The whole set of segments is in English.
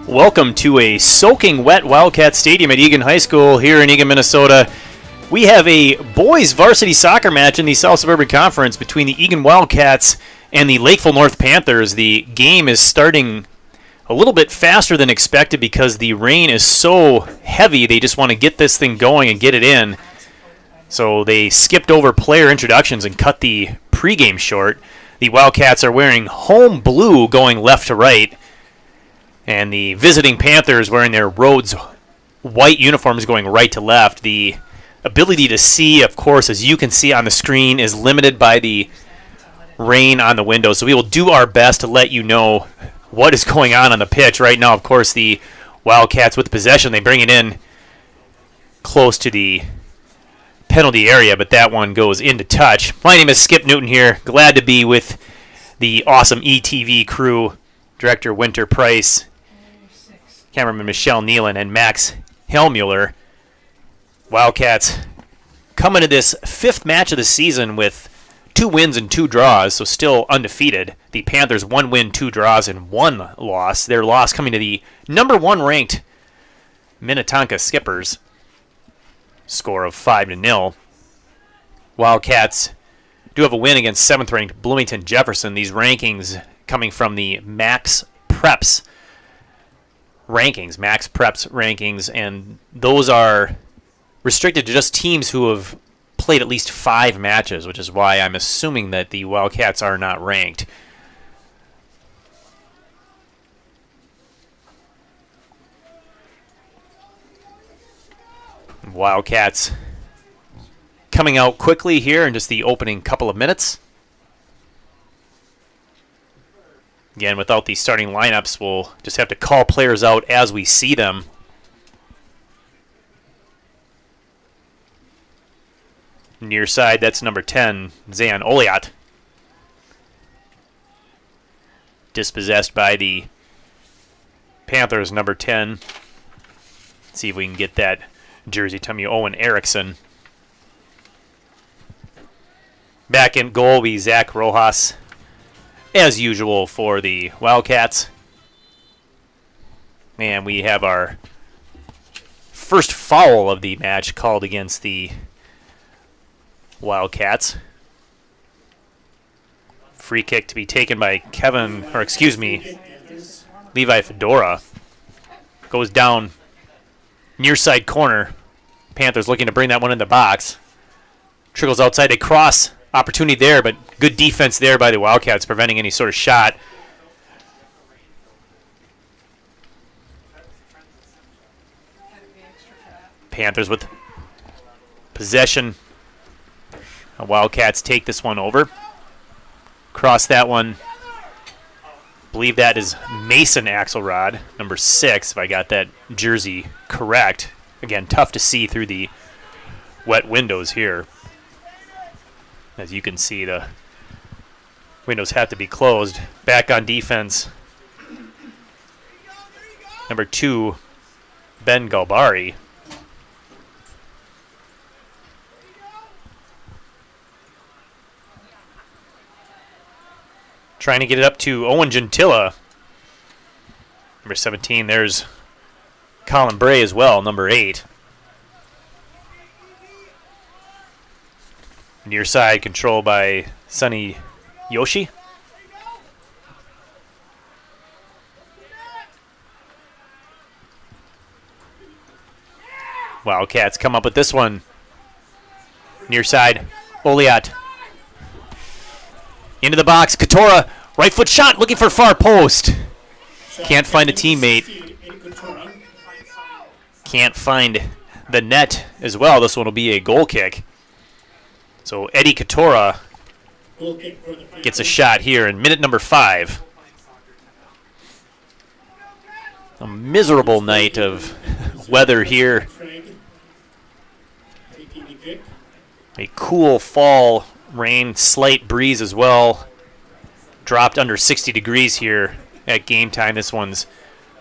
Welcome to a soaking wet Wildcat Stadium at Eagan High School here in Eagan, Minnesota. We have a boys varsity soccer match in the South Suburban Conference between the Eagan Wildcats and the Lakeville North Panthers. The game is starting a little bit faster than expected because the rain is so heavy. They just want to get this thing going and get it in. So they skipped over player introductions and cut the pregame short. The Wildcats are wearing home blue going left to right. And the visiting Panthers wearing their Rhodes white uniforms going right to left. The ability to see, of course, as you can see on the screen, is limited by the rain on the windows. So we will do our best to let you know what is going on the pitch. Right now, of course, the Wildcats with possession. They bring it in close to the penalty area, but that one goes into touch. My name is Skip Newton here. Glad to be with the awesome ETV crew. Director Winter Price, cameraman Michelle Nealon, and Max Helmuller. Wildcats coming to this fifth match of the season with 2 wins and 2 draws, so still undefeated. The Panthers 1 win, 2 draws, and 1 loss. Their loss coming to the number 1 ranked Minnetonka Skippers. Score of 5-0. Wildcats do have a win against 7th ranked Bloomington Jefferson. These rankings coming from the Max Preps rankings, and those are restricted to just teams who have played at least 5 matches, which is why I'm assuming that the Wildcats are not ranked. Wildcats coming out quickly here in just the opening couple of minutes. Again, without the starting lineups, we'll just have to call players out as we see them. Near side, that's number 10, Zan Oliat. Dispossessed by the Panthers, number 10. Let's see if we can get that jersey to me, Owen Erickson. Back in goal, we Zach Rojas. As usual for the Wildcats. And we have our first foul of the match called against the Wildcats. Free kick to be taken by Levi Fedora. Goes down near side corner. Panthers looking to bring that one in the box. Trickles outside, a cross. Opportunity there, but good defense there by the Wildcats, preventing any sort of shot. Panthers with possession. The Wildcats take this one over. Cross that one. Believe that is Mason Axelrod, number 6, if I got that jersey correct. Again, tough to see through the wet windows here. As you can see, the windows have to be closed. Back on defense, number 2, Ben Galbari. Trying to get it up to Owen Gentilla. Number 17, there's Colin Bray as well, number 8. Near side control by Sonny Yoshi. Wildcats come up with this one. Near side, Oliat. Into the box, Katora, right foot shot, looking for far post. Can't find a teammate. Can't find the net as well. This one will be a goal kick. So Eddie Katora gets a shot here in minute number 5. A miserable night of weather here. A cool fall rain, slight breeze as well. Dropped under 60 degrees here at game time. This one's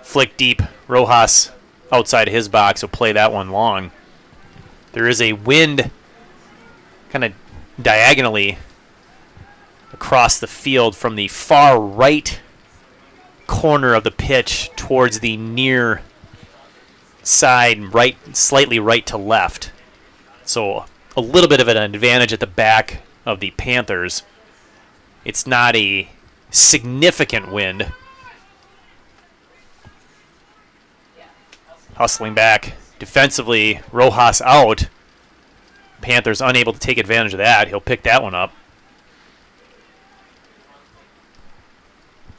flick deep. Rojas outside his box will play that one long. There is a wind kind of diagonally across the field from the far right corner of the pitch towards the near side, right, slightly right to left. So a little bit of an advantage at the back of the Panthers. It's not a significant wind. Hustling back defensively, Rojas out. Panthers unable to take advantage of that. He'll pick that one up.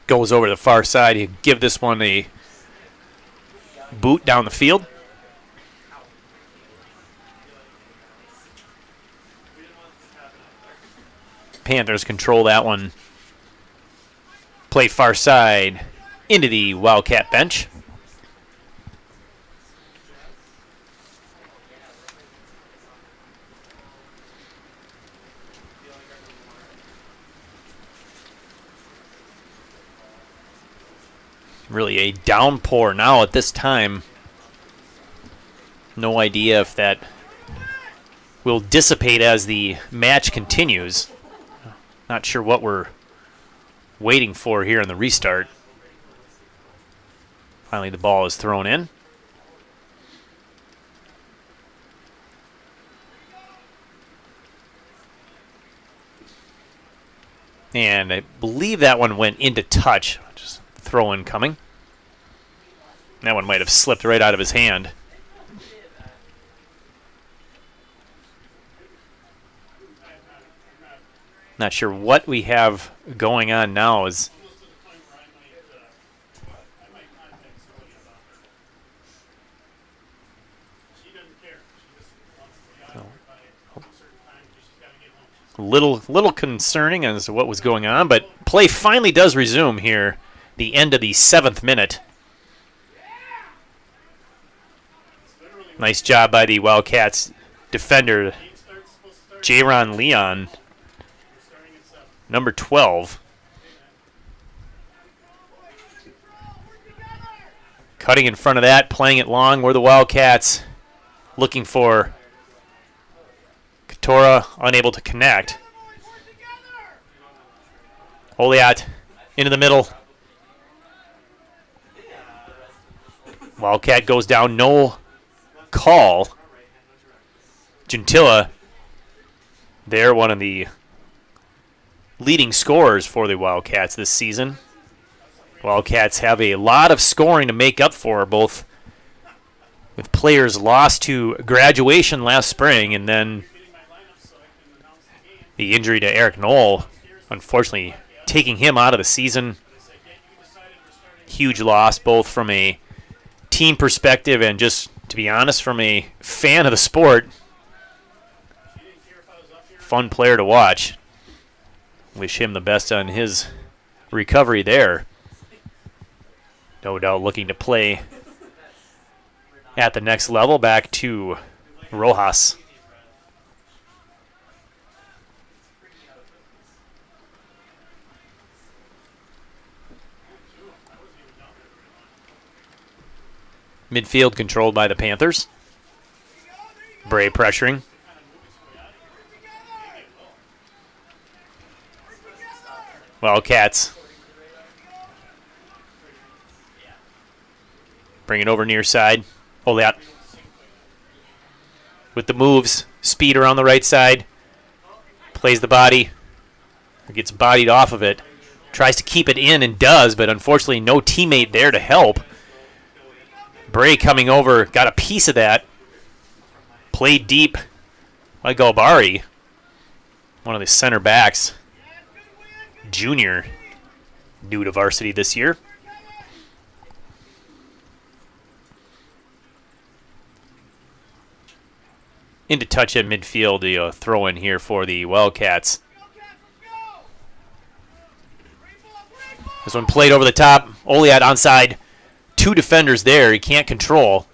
Goes over to the far side. He'll give this one a boot down the field. Panthers control that one. Play far side into the Wildcat bench. Really a downpour now at this time. No idea if that will dissipate as the match continues. Not sure what we're waiting for here in the restart. Finally, the ball is thrown in. And I believe that one went into touch. Just throw in coming. That one might have slipped right out of his hand. Not sure what we have going on now. Is a little concerning as to what was going on, but play finally does resume here. The end of the 7th minute. Nice job by the Wildcats defender, Jaron Leon. Number 12. Cutting in front of that, playing it long. We're the Wildcats looking for Katora, unable to connect. Oliat into the middle. Wildcat goes down, no call. Gentilla, they're one of the leading scorers for the Wildcats this season. Wildcats have a lot of scoring to make up for, both with players lost to graduation last spring and then the injury to Eric Knoll, unfortunately taking him out of the season. Huge loss, both from a team perspective and just, to be honest, from a fan of the sport. Fun player to watch. Wish him the best on his recovery there. No doubt looking to play at the next level. Back to Rojas. Midfield controlled by the Panthers. Bray pressuring. Wildcats bring it over near side. Oliat with the moves. Speed around the right side. Plays the body. Gets bodied off of it. Tries to keep it in and does, but unfortunately no teammate there to help. Bray coming over. Got a piece of that. Played deep by Galbari. One of the center backs. Junior, new to varsity this year. Into touch at midfield, the throw in here for the Wildcats. This one played over the top. Oliat onside. 2 defenders there. He can't control.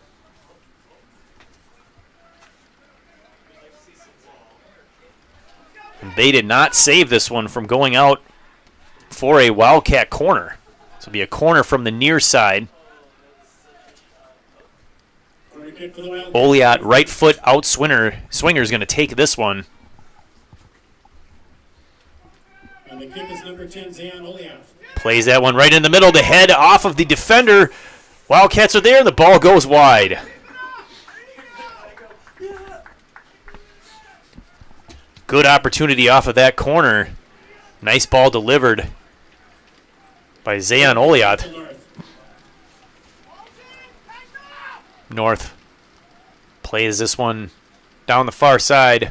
And they did not save this one from going out for a Wildcat corner. This will be a corner from the near side. Oliat, right foot out swinger is going to take this one. And the kick is number 10, Zayan Oliath. Plays that one right in the middle. The head off of the defender. Wildcats are there. The ball goes wide. Good opportunity off of that corner. Nice ball delivered by Zayan Oliath. North plays this one down the far side.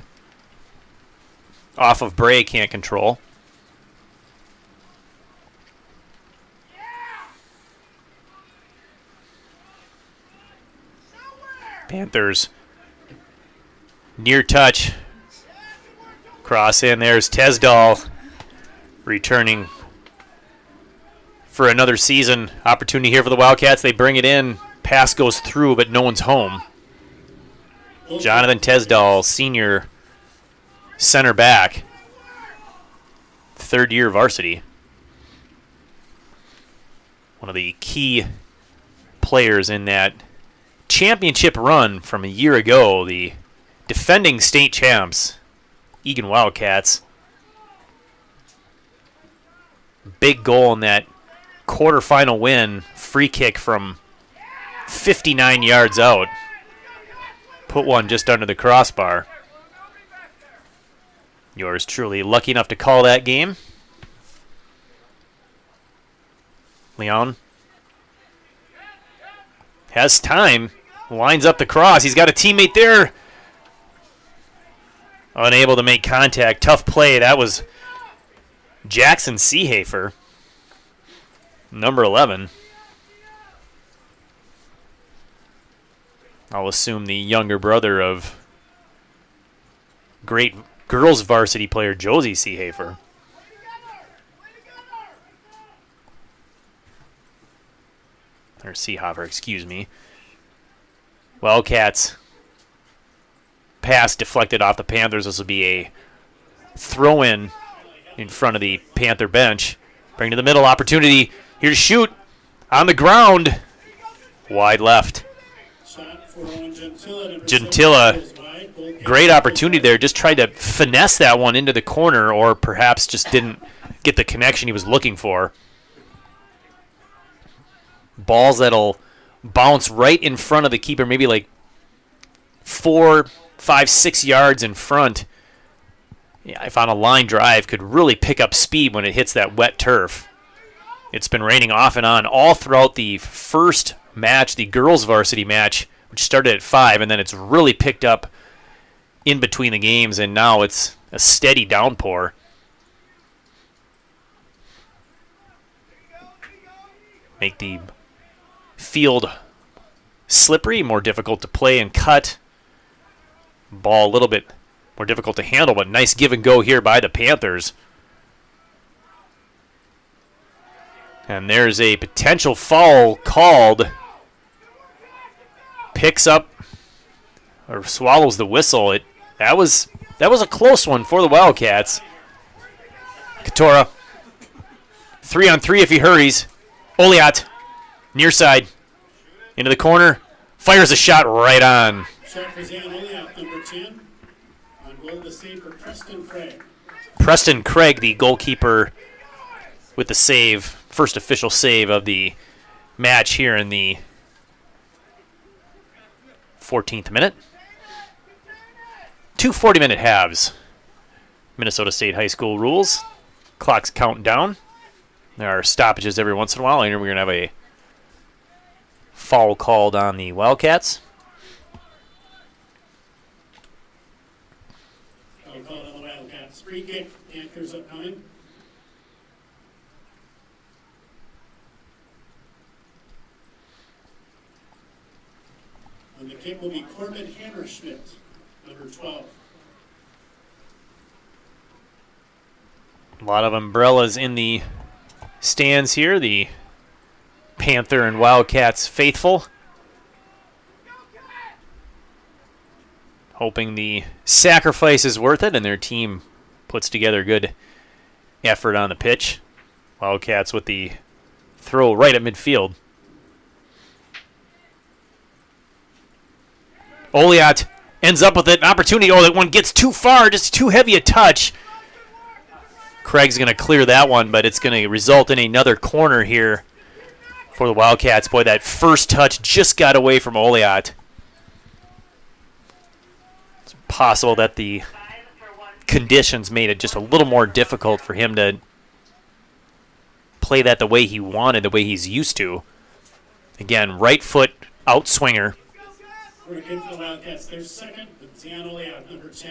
Off of Bray, can't control. Panthers near touch. Cross in. There's Tesdal returning for another season. Opportunity here for the Wildcats. They bring it in. Pass goes through, but no one's home. Jonathan Tesdal, senior center back. Third-year varsity. One of the key players in that championship run from a year ago, the defending state champs, Eagan Wildcats. Big goal in that quarterfinal win, free kick from 59 yards out. Put one just under the crossbar. Yours truly lucky enough to call that game. Leon has time. Lines up the cross. He's got a teammate there. Unable to make contact. Tough play. That was Jackson Seehafer, number 11. I'll assume the younger brother of great girls varsity player Josie Seehafer. Or Seehofer, excuse me. Wildcats pass deflected off the Panthers. This will be a throw-in in front of the Panther bench. Bring to the middle, opportunity here to shoot on the ground. Wide left. Gentilla, great opportunity there. Just tried to finesse that one into the corner, or perhaps just didn't get the connection he was looking for. Balls that'll bounce right in front of the keeper, maybe like 4, 5, 6 yards in front. Yeah, if on a line drive, could really pick up speed when it hits that wet turf. It's been raining off and on all throughout the first match, the girls varsity match, which started at 5, and then it's really picked up in between the games, and now it's a steady downpour. Make the field slippery, more difficult to play and cut. Ball a little bit more difficult to handle, but nice give and go here by the Panthers. And there's a potential foul called. Picks up or swallows the whistle. That was a close one for the Wildcats. Katora, 3-on-3 if he hurries. Oliat, near side, into the corner, fires a shot right on. Shot for Zayan Oliath, number 10. On goal, the save for Preston Craig. Preston Craig, the goalkeeper, with the save, first official save of the match here in the 14th minute. 2 40-minute halves. Minnesota State High School rules. Clock's counting down. There are stoppages every once in a while, and we're going to have a foul called on the Wildcats. Foul called on the Wildcats. Free kick. Panthers upcoming. And the kick will be Corbin Hammerschmidt, number 12. A lot of umbrellas in the stands here. The Panther and Wildcats faithful, hoping the sacrifice is worth it and their team puts together good effort on the pitch. Wildcats with the throw right at midfield. Oliat ends up with an opportunity. Oh, that one gets too far, just too heavy a touch. Craig's going to clear that one, but it's going to result in another corner here for the Wildcats. Boy, that first touch just got away from Oliot. It's possible that the conditions made it just a little more difficult for him to play that the way he wanted, the way he's used to. Again, right foot outswinger.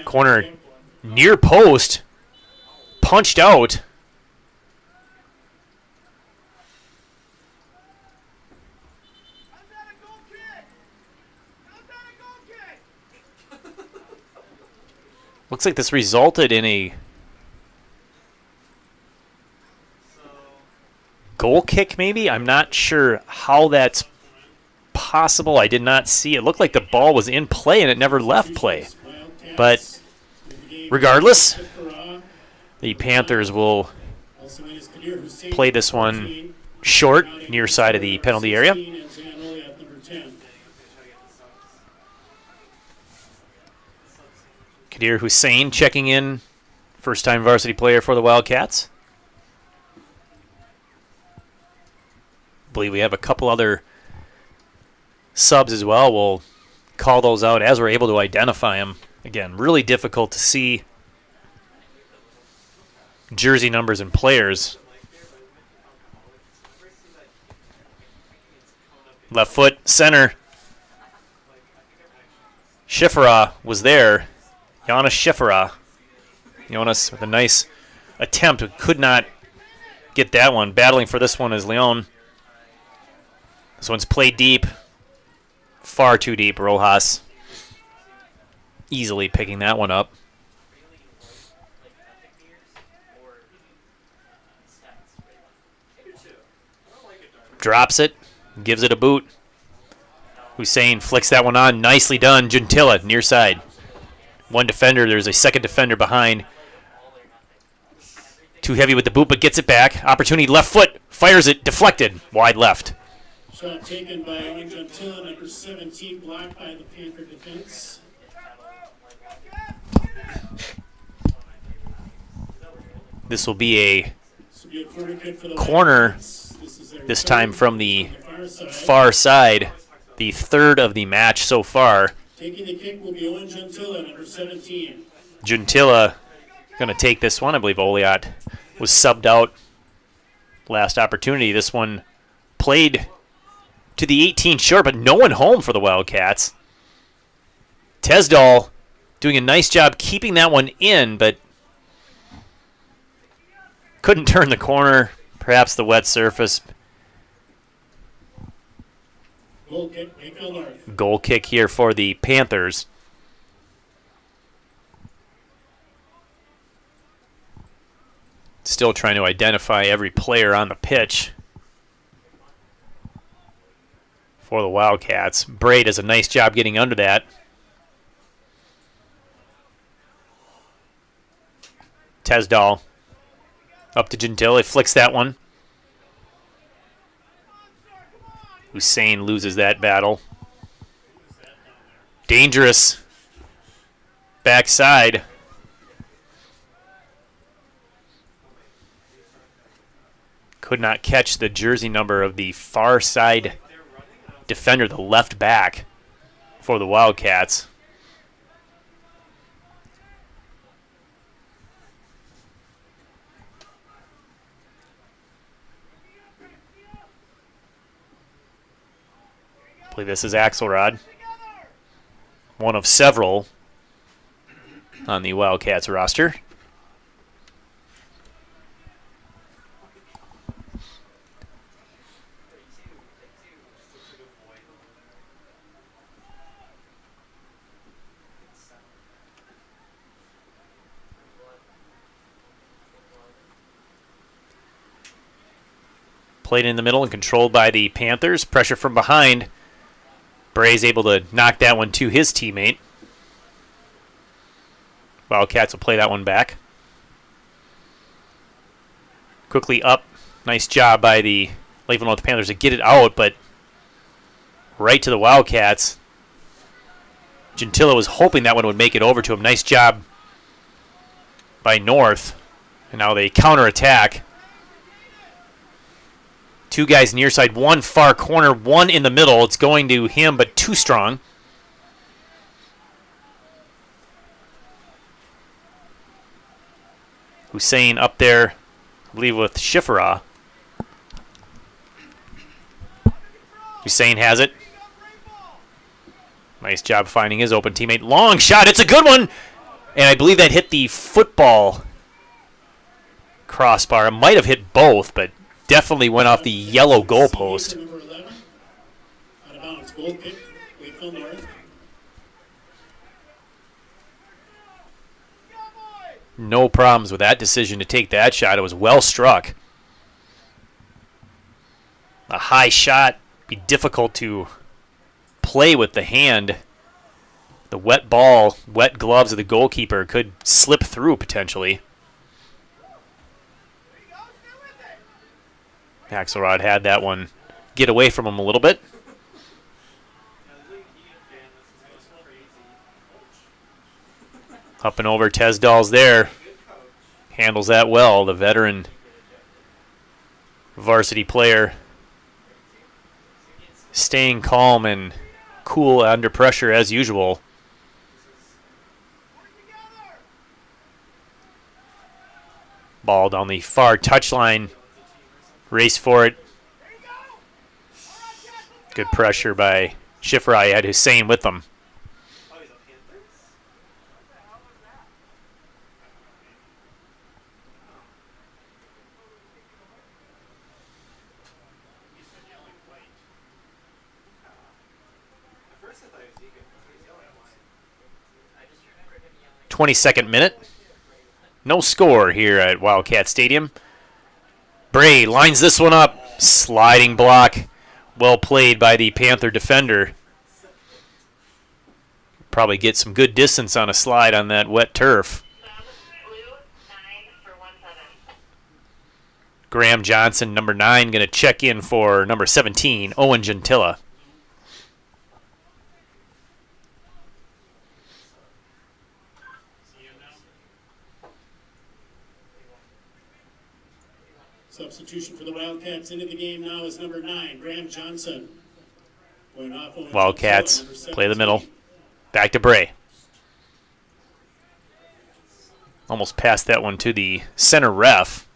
Corner near post. Punched out. Looks like this resulted in a goal kick, maybe? I'm not sure how that's possible. I did not see. It looked like the ball was in play and it never left play. But regardless, the Panthers will play this one short, near side of the penalty area. Kadir Hussein checking in, first-time varsity player for the Wildcats. I believe we have a couple other subs as well. We'll call those out as we're able to identify them. Again, really difficult to see jersey numbers and players. Left foot, center. Schifferah was there. Jonas Schifferah. Jonas with a nice attempt, could not get that one. Battling for this one is Leon. This one's played deep. Far too deep, Rojas. Easily picking that one up. Drops it. Gives it a boot. Hussein flicks that one on. Nicely done. Gentilla, near side. One defender. There's a second defender behind. Too heavy with the boot, but gets it back. Opportunity, left foot. Fires it. Deflected. Wide left. Shot taken by Owen Gentilla, number 17, blocked by the Panther defense. This will be a corner, this time from the far side. The third of the match so far. Taking the kick will be Owen Gentilla, number 17. Gentilla going to take this one. I believe Oliot was subbed out last opportunity. This one played to the 18 short, but no one home for the Wildcats. Tesdal doing a nice job keeping that one in, but couldn't turn the corner. Perhaps the wet surface. Goal kick, Lakeville North. Goal kick here for the Panthers. Still trying to identify every player on the pitch for the Wildcats. Bray does a nice job getting under that. Tesdal up to Gentile. He flicks that one. Hussein loses that battle. Dangerous backside. Could not catch the jersey number of the far side defender, the left back for the Wildcats. I believe this is Axelrod, one of several on the Wildcats roster. Played in the middle and controlled by the Panthers. Pressure from behind. Bray's able to knock that one to his teammate. Wildcats will play that one back. Quickly up. Nice job by the Lakeville North Panthers to get it out, but right to the Wildcats. Gentilla was hoping that one would make it over to him. Nice job by North. And now they counterattack. Two guys near side, one far corner, one in the middle. It's going to him, but too strong. Hussein up there, I believe, with Shifra. Hussein has it. Nice job finding his open teammate. Long shot. It's a good one. And I believe that hit the football crossbar. It might have hit both, but definitely went off the yellow goalpost. Number 11. Out of bounds. Goal kick. Lakeville North. No problems with that decision to take that shot. It was well struck. A high shot. Be difficult to play with the hand. The wet ball, wet gloves of the goalkeeper could slip through potentially. Axelrod had that one get away from him a little bit. Up and over, Tesdall's there. Handles that well, the veteran varsity player. Staying calm and cool under pressure as usual. Ball down the far touchline. Race for it. Good pressure by Shifra. Had Hussein with them. .22 minute. No score here at Wildcat Stadium. Bray lines this one up. Sliding block. Well played by the Panther defender. Probably get some good distance on a slide on that wet turf. Graham Johnson, number 9, going to check in for number 17, Owen Gentilla. Substitution for the Wildcats into the game now is number 9, Graham Johnson. Going off Wildcats play the middle. Back to Bray. Almost passed that one to the center ref.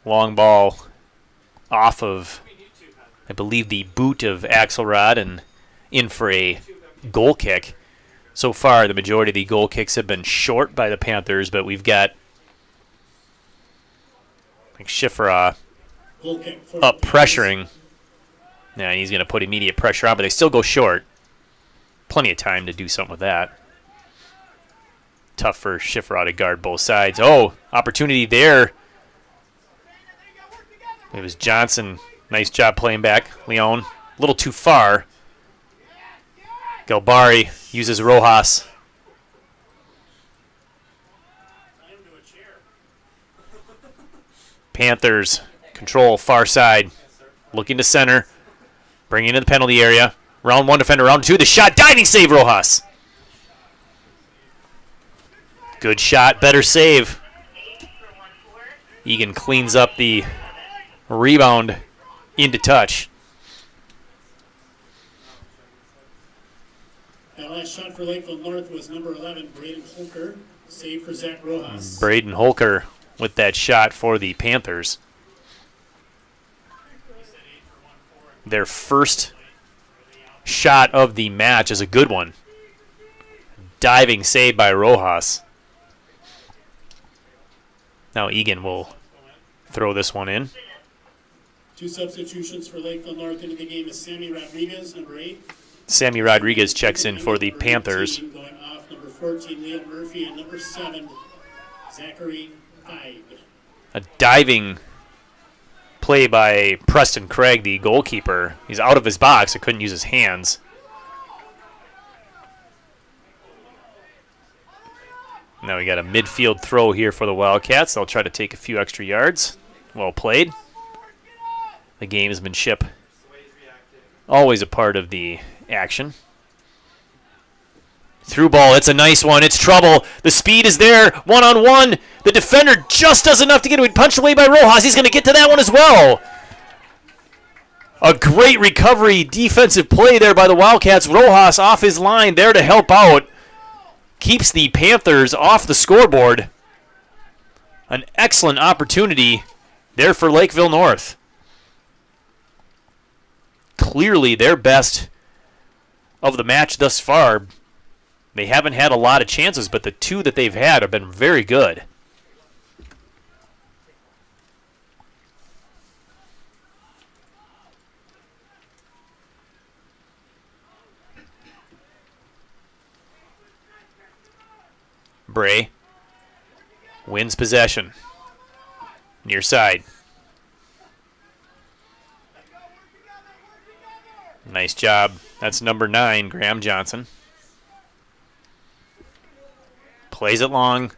Long ball off of, I believe, the boot of Axelrod and in for a goal kick. So far, the majority of the goal kicks have been short by the Panthers, but we've got like Shifra up pressuring. Yeah, he's going to put immediate pressure on, but they still go short. Plenty of time to do something with that. Tough for Shifra to guard both sides. Oh, opportunity there. It was Johnson. Nice job playing back. Leon, a little too far. Galbari uses Rojas. Panthers control far side. Looking to center. Bringing into the penalty area. Round 1 defender, round 2. The shot, diving save, Rojas. Good shot, better save. Eagan cleans up the rebound into touch. That last shot for Lakeville North was number 11, Braden Holker. Save for Zach Rojas. Braden Holker with that shot for the Panthers. Their first shot of the match is a good one. Diving save by Rojas. Now Eagan will throw this one in. 2 substitutions for Lakeville North into the game is Sammy Rodriguez, number 8. Sammy Rodriguez checks in for the Panthers. Going off, number 14, Leo Murphy, and number 7, Zachary Hyde. A diving play by Preston Craig, the goalkeeper. He's out of his box. He couldn't use his hands. Now we got a midfield throw here for the Wildcats. They'll try to take a few extra yards. Well played. The gamesmanship always a part of the action. Through ball. It's a nice one. It's trouble. The speed is there. One-on-one. The defender just does enough to get it punched away by Rojas. He's going to get to that one as well. A great recovery defensive play there by the Wildcats. Rojas off his line there to help out. Keeps the Panthers off the scoreboard. An excellent opportunity there for Lakeville North. Clearly their best of the match thus far. They haven't had a lot of chances, but the two that they've had have been very good. Bray wins possession. Near side. Nice job. That's number 9, Graham Johnson. Plays it long.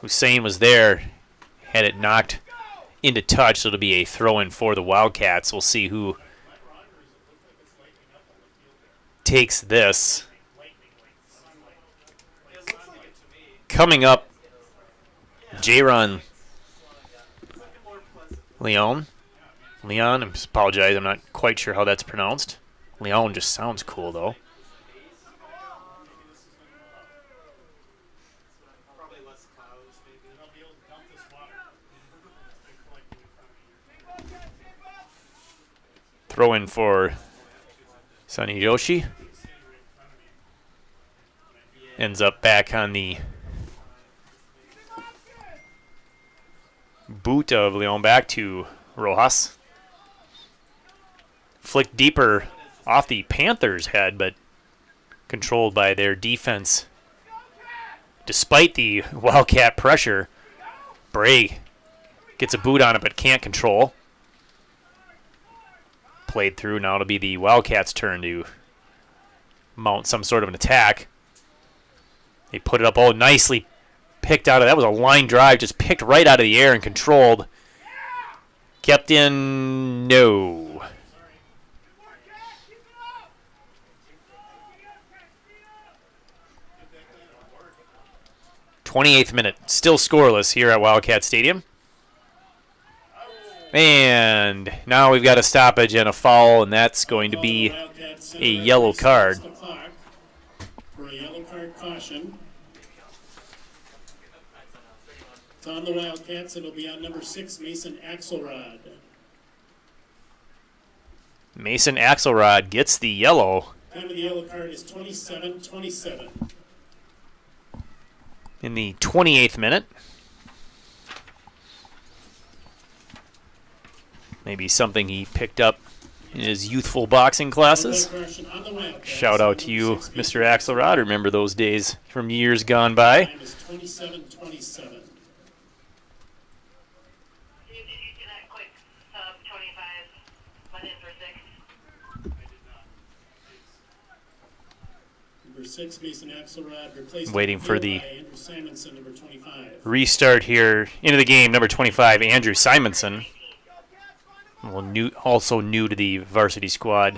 Hussein was there. Had it knocked into touch, so it'll be a throw-in for the Wildcats. We'll see who takes this. Coming up, Jaron Leon, I apologize, I'm not quite sure how that's pronounced. Leon just sounds cool, though. Throw in for Sonny Yoshi. Ends up back on the boot of Leon, back to Rojas. Flicked deeper off the Panthers' head, but controlled by their defense. Despite the Wildcat pressure, Bray gets a boot on it but can't control. Played through. Now it'll be the Wildcats' turn to mount some sort of an attack. They put it up. Oh, nicely picked out of that. Was a line drive, just picked right out of the air and controlled. Kept in. No. '28th minute. Still scoreless here at Wildcat Stadium. And now we've got a stoppage and a foul, and that's going to be a yellow card. For a yellow card caution. It's on the Wildcats. It'll be on number 6, Mason Axelrod. Mason Axelrod gets the yellow. Time of the yellow card is 27-27. In the 28th minute. Maybe something he picked up in his youthful boxing classes. Shout out to you, Mr. Axelrod. Remember those days from years gone by. Time is 27-27. Number 6, Mason Axelrod, replaced waiting for the Andrew Simonson, number 25. Restart here into the game. Number 25, Andrew Simonson. Well, also new to the varsity squad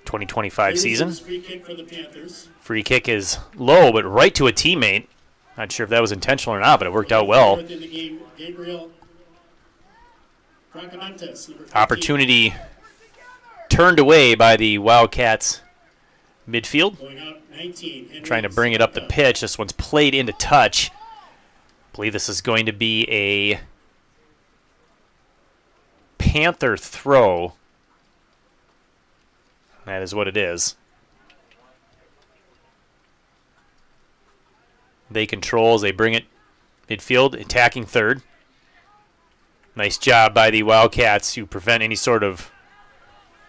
2025 season. Free kick for the Panthers. Free kick is low, but right to a teammate. Not sure if that was intentional or not, but it worked out well. Opportunity turned away by the Wildcats midfield. Trying to bring it up the pitch. This one's played into touch. I believe this is going to be a Panther throw. That is what it is. They control as they bring it midfield, attacking third. Nice job by the Wildcats to prevent any sort of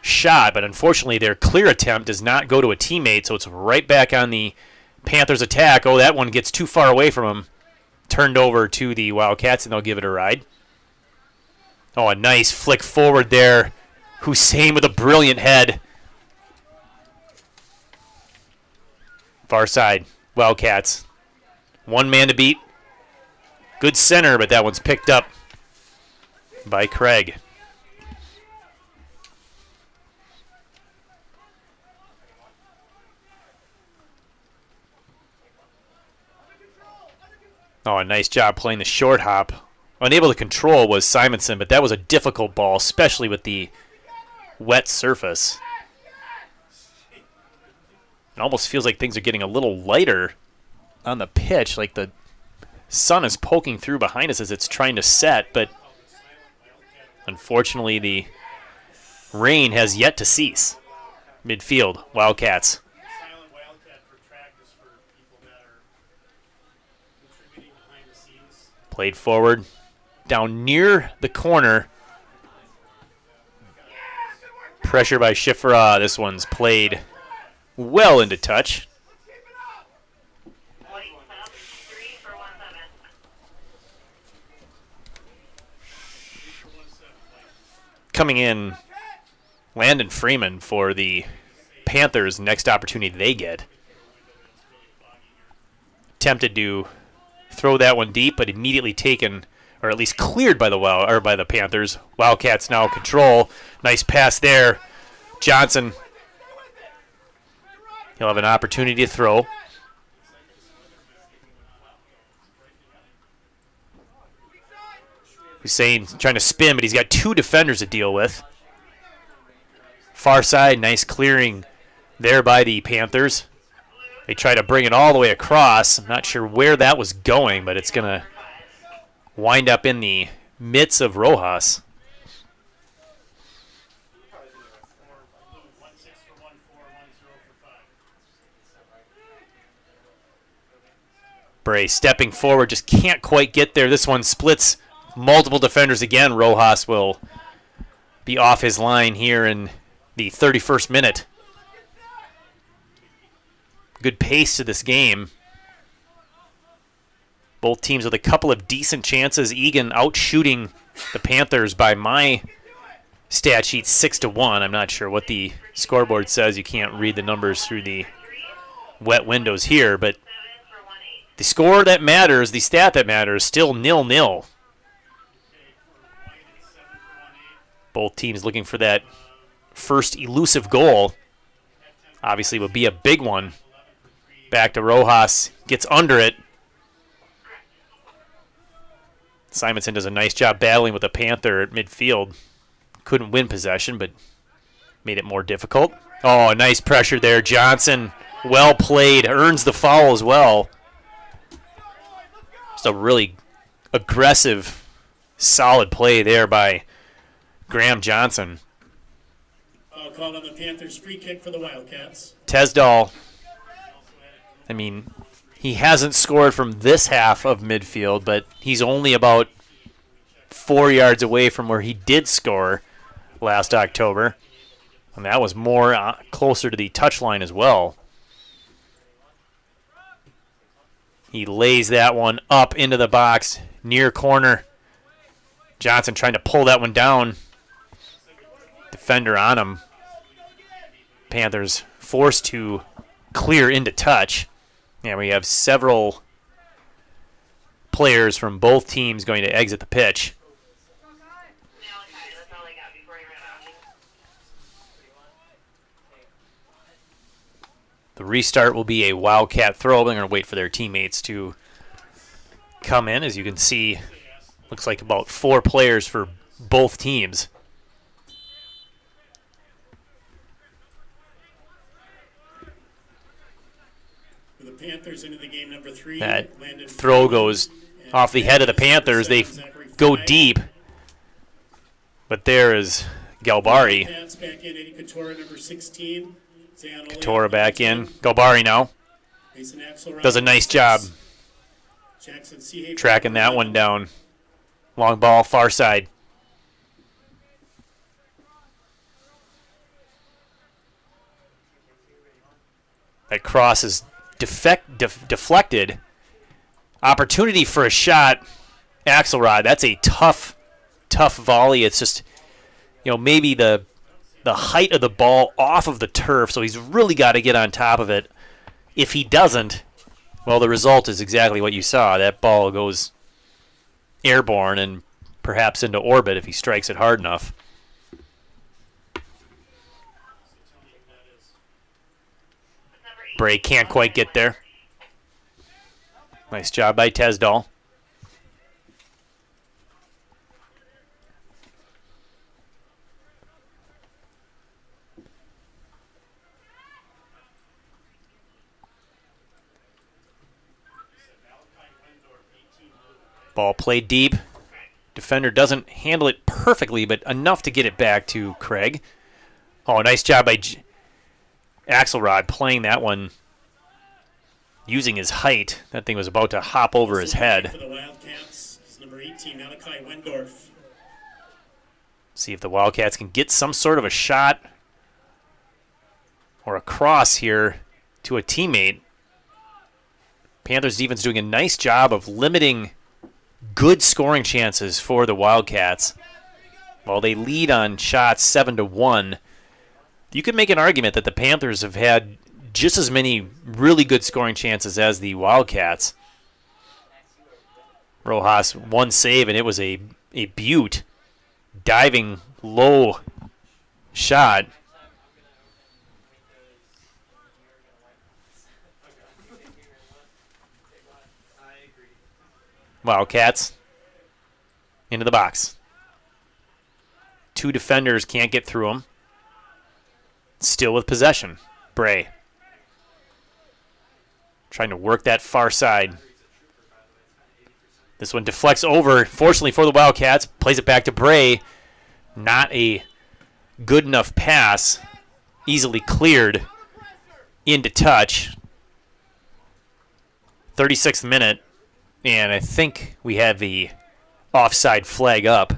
shot, but unfortunately their clear attempt does not go to a teammate, so it's right back on the Panthers attack. Oh, that one gets too far away from him. Turned over to the Wildcats, and they'll give it a ride. Oh, a nice flick forward there. Hussein with a brilliant head. Far side, Wildcats. One man to beat. Good center, but that one's picked up by Craig. Oh, a nice job playing the short hop. Unable to control was Simonson, but that was a difficult ball, especially with the wet surface. It almost feels like things are getting a little lighter on the pitch, like the sun is poking through behind us as it's trying to set, but unfortunately the rain has yet to cease. Midfield, Wildcats. Played forward, down near the corner. Pressure by Schifra. This one's played well into touch. Coming in, Landon Freeman for the Panthers. Next opportunity they get. Attempted to throw that one deep, but immediately taken, or at least cleared by the Panthers. Wildcats now control. Nice pass there. Johnson. He'll have an opportunity to throw. Hussein trying to spin, but he's got two defenders to deal with. Far side, nice clearing there by the Panthers. They try to bring it all the way across. I'm not sure where that was going, but it's going to wind up in the midst of Rojas. Bray stepping forward, just can't quite get there. This one splits multiple defenders again. Rojas will be off his line here in the 31st minute. Good pace to this game. Both teams with a couple of decent chances. Eagan out shooting the Panthers by my stat sheet 6-1. I'm not sure what the scoreboard says. You can't read the numbers through the wet windows here, but the score that matters, the stat that matters, still 0-0. Both teams looking for that first elusive goal. Obviously would be a big one. Back to Rojas, gets under it. Simonson does a nice job battling with the Panther at midfield. Couldn't win possession, but made it more difficult. Oh, nice pressure there. Johnson, well played, earns the foul as well. Just a really aggressive, solid play there by Graham Johnson. Call on the Panthers, free kick for the Wildcats. Tesdall, I mean, he hasn't scored from this half of midfield, but he's only about 4 yards away from where he did score last October. And that was more closer to the touchline as well. He lays that one up into the box, near corner. Johnson trying to pull that one down. Defender on him. Panthers forced to clear into touch. And we have several players from both teams going to exit the pitch. The restart will be a Wildcat throw. They're going to wait for their teammates to come in. As you can see, looks like about 4 players for both teams. The Panthers into the game, number 3. That throw goes off the head of the Panthers. They go deep. But there is Galbari. Back in, Eddie Couture, number 16. Couture back in. Galbari now. Does a nice job tracking that one down. Long ball, far side. That cross is deflected. Opportunity for a shot. Axelrod, that's a tough volley. It's just, maybe the height of the ball off of the turf, so he's really got to get on top of it. If he doesn't, well, the result is exactly what you saw. That ball goes airborne and perhaps into orbit if he strikes it hard enough. Bray can't quite get there. Nice job by Tesdall. Ball played deep. Defender doesn't handle it perfectly, but enough to get it back to Craig. Oh, nice job by Axelrod playing that one using his height. That thing was about to hop over his head. For the Wildcats, it's number 18, Malachi Wendorf. See if the Wildcats can get some sort of a shot or a cross here to a teammate. Panthers defense doing a nice job of limiting good scoring chances for the Wildcats. While they lead on shots 7-1, you could make an argument that the Panthers have had just as many really good scoring chances as the Wildcats. Rojas, one save, and it was a beaut. Diving low shot. Wildcats into the box. Two defenders can't get through them. Still with possession. Bray trying to work that far side. This one deflects over. Fortunately for the Wildcats, plays it back to Bray. Not a good enough pass. Easily cleared into touch. 36th minute. And I think we have the offside flag up.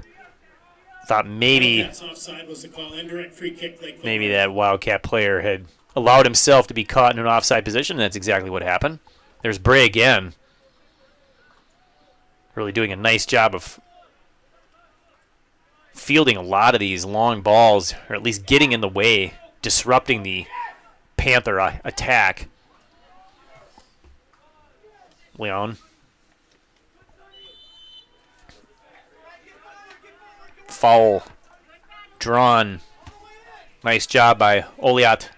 Thought maybe that Wildcat player had allowed himself to be caught in an offside position, and that's exactly what happened. There's Bray again. Really doing a nice job of fielding a lot of these long balls, or at least getting in the way, disrupting the Panther attack. Leon. Foul drawn. Nice job by Oliat.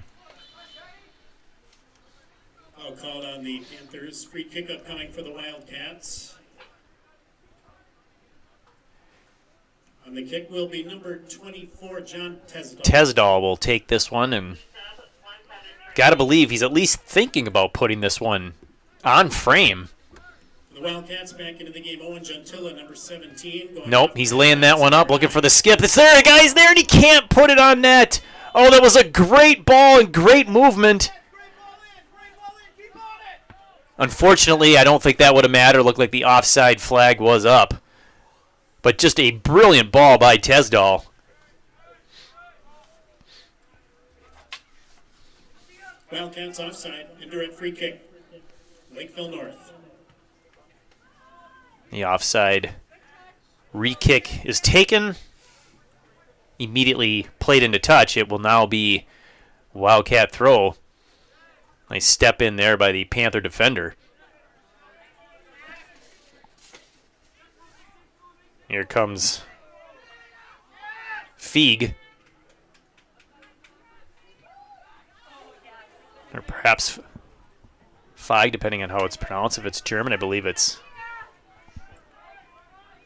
Foul called on the Panthers. Free kick upcoming for the Wildcats. On the kick will be number 24, John Tesdall. Tesdall will take this one, and got to believe he's at least thinking about putting this one on frame. The Wildcats back into the game. Owen Gentilla, number 17. Nope, he's laying that one up, looking for the skip. It's there, guys, there, and he can't put it on net. Oh, that was a great ball and great movement. Unfortunately, I don't think that would have mattered. Looked like the offside flag was up. But just a brilliant ball by Tesdall. Wildcats offside. Indirect free kick. Lakeville North. The offside re-kick is taken. Immediately played into touch. It will now be Wildcat throw. Nice step in there by the Panther defender. Here comes Feig. Or perhaps Feig, depending on how it's pronounced. If it's German, I believe it's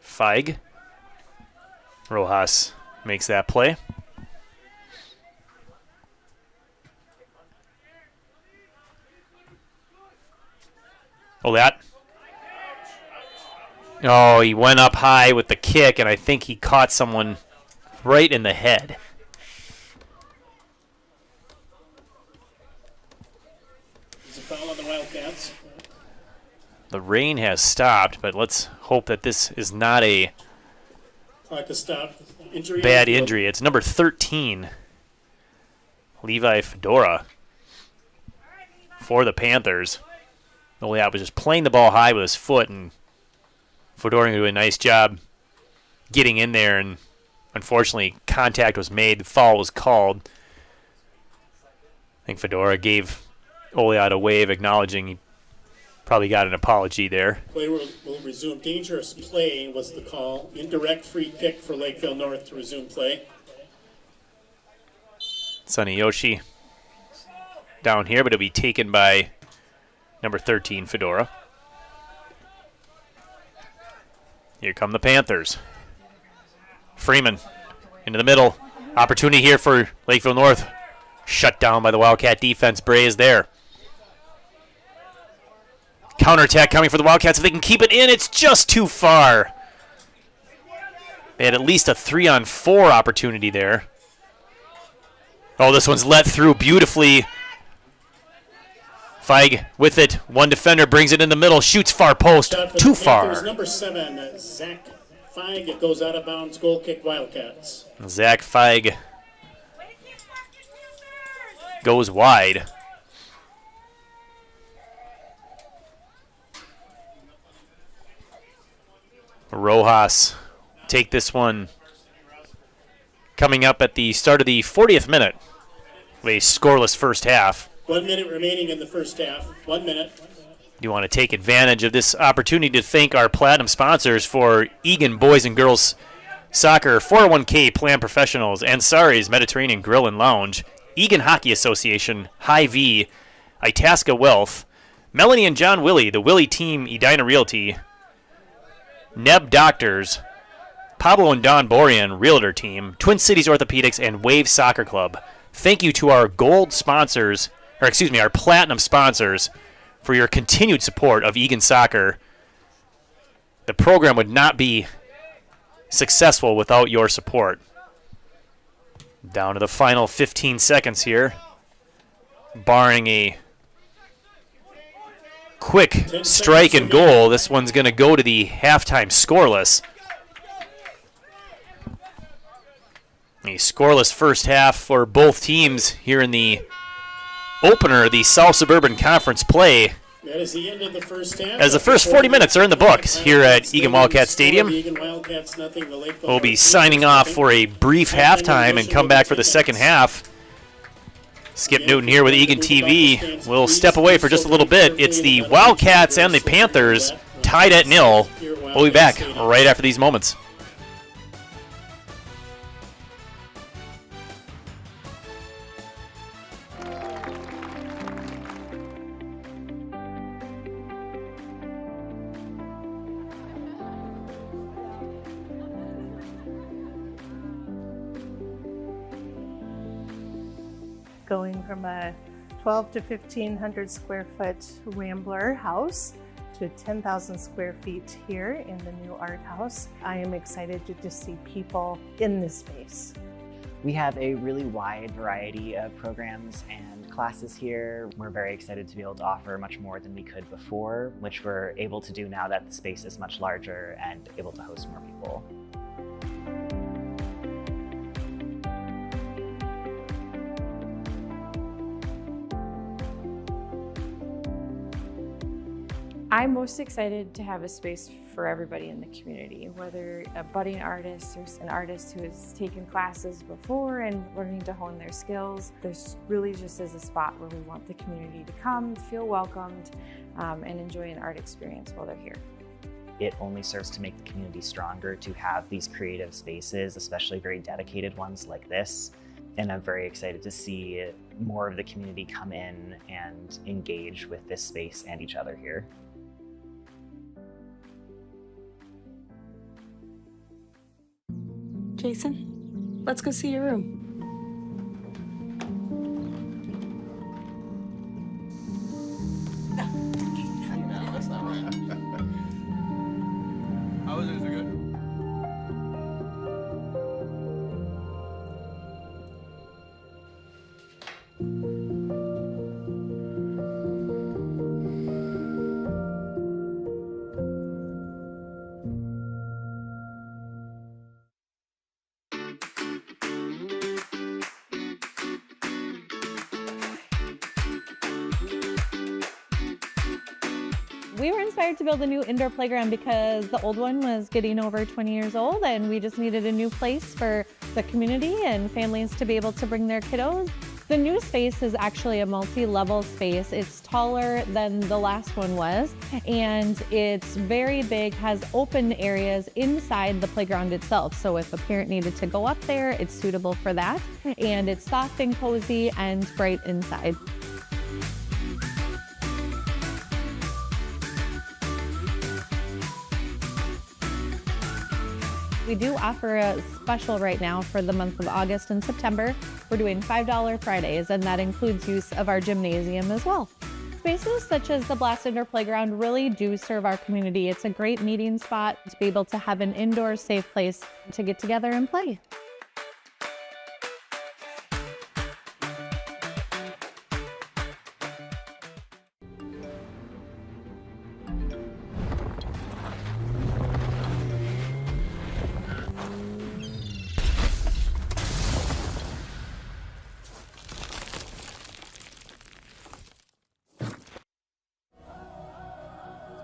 Feig. Rojas makes that play. Oh, that. Oh, he went up high with the kick, and I think he caught someone right in the head. There's a foul on the Wildcats. The rain has stopped, but let's hope that this is not a bad injury. It's number 13, Levi Fedora, for the Panthers. Oliat was just playing the ball high with his foot, and Fedora doing a nice job getting in there, and unfortunately contact was made. The foul was called. I think Fedora gave Oliat a wave acknowledging he probably got an apology there. Play will resume. Dangerous play was the call. Indirect free kick for Lakeville North to resume play. Sonny Yoshi down here, but it'll be taken by number 13, Fedora. Here come the Panthers. Freeman into the middle. Opportunity here for Lakeville North. Shut down by the Wildcat defense. Bray is there. Counterattack coming for the Wildcats. If they can keep it in, it's just too far. They had at least a 3-on-4 opportunity there. Oh, this one's let through beautifully. Feig with it. One defender brings it in the middle. Shoots far post. Too far. Number 7, Zach Feig. It goes out of bounds. Goal kick Wildcats. Zach Feig goes wide. Rojas take this one. Coming up at the start of the 40th minute. A scoreless first half. 1 minute remaining in the first half. 1 minute. You want to take advantage of this opportunity to thank our platinum sponsors for Eagan Boys and Girls Soccer, 401k Plan Professionals, Ansari's Mediterranean Grill and Lounge, Eagan Hockey Association, Hy-Vee, Itasca Wealth, Melanie and John Willie, the Willie Team, Edina Realty, Neb Doctors, Pablo and Don Borean, Realtor Team, Twin Cities Orthopedics, and Wave Soccer Club. Thank you to our gold sponsors, our platinum sponsors, for your continued support of Eagan Soccer. The program would not be successful without your support. Down to the final 15 seconds here. Barring a quick strike and goal, this one's going to go to the halftime scoreless. A scoreless first half for both teams here in the opener of the South Suburban Conference play. That is the end of the first half. As the first 40 minutes are in the books here at Eagan Wildcat Stadium. We'll be signing off for a brief halftime and come back for the second half. Skip Newton here with Eagan TV. We'll step away for just a little bit. It's the Wildcats and the Panthers tied at 0. We'll be back right after these moments. Going from a 12 to 1,500 square foot Rambler house to 10,000 square feet here in the new art house. I am excited to just see people in this space. We have a really wide variety of programs and classes here. We're very excited to be able to offer much more than we could before, which we're able to do now that the space is much larger and able to host more people. I'm most excited to have a space for everybody in the community, whether a budding artist or an artist who has taken classes before and learning to hone their skills. This really just is a spot where we want the community to come, feel welcomed, and enjoy an art experience while they're here. It only serves to make the community stronger to have these creative spaces, especially very dedicated ones like this. And I'm very excited to see more of the community come in and engage with this space and each other here. Jason, let's go see your room. No, that's not right. How was it? Is it good? We were inspired to build a new indoor playground because the old one was getting over 20 years old and we just needed a new place for the community and families to be able to bring their kiddos. The new space is actually a multi-level space. It's taller than the last one was, and it's very big, has open areas inside the playground itself. So if a parent needed to go up there, it's suitable for that. And it's soft and cozy and bright inside. We do offer a special right now for the month of August and September. We're doing $5 Fridays, and that includes use of our gymnasium as well. Spaces such as the Blast Indoor Playground really do serve our community. It's a great meeting spot to be able to have an indoor safe place to get together and play.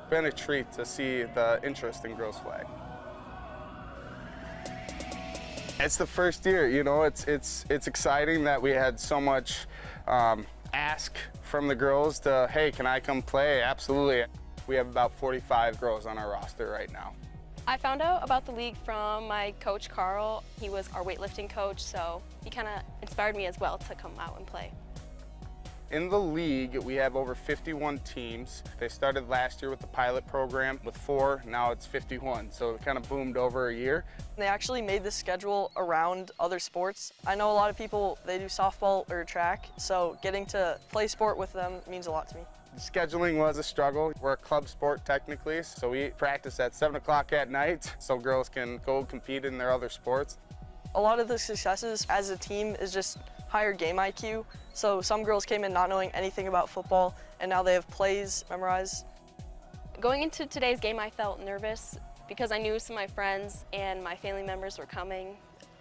Been a treat to see the interest in girls flag. It's the first year, you know, it's exciting that we had so much ask from the girls to, hey, can I come play? Absolutely. We have about 45 girls on our roster right now. I found out about the league from my coach, Carl. He was our weightlifting coach, so he kind of inspired me as well to come out and play. In the league, we have over 51 teams. They started last year with the pilot program with 4, now it's 51, so it kind of boomed over a year. They actually made the schedule around other sports. I know a lot of people, they do softball or track, so getting to play sport with them means a lot to me. Scheduling was a struggle. We're a club sport technically, so we practice at 7 o'clock at night so girls can go compete in their other sports. A lot of the successes as a team is just higher game IQ. So some girls came in not knowing anything about football, and now they have plays memorized. Going into today's game, I felt nervous because I knew some of my friends and my family members were coming.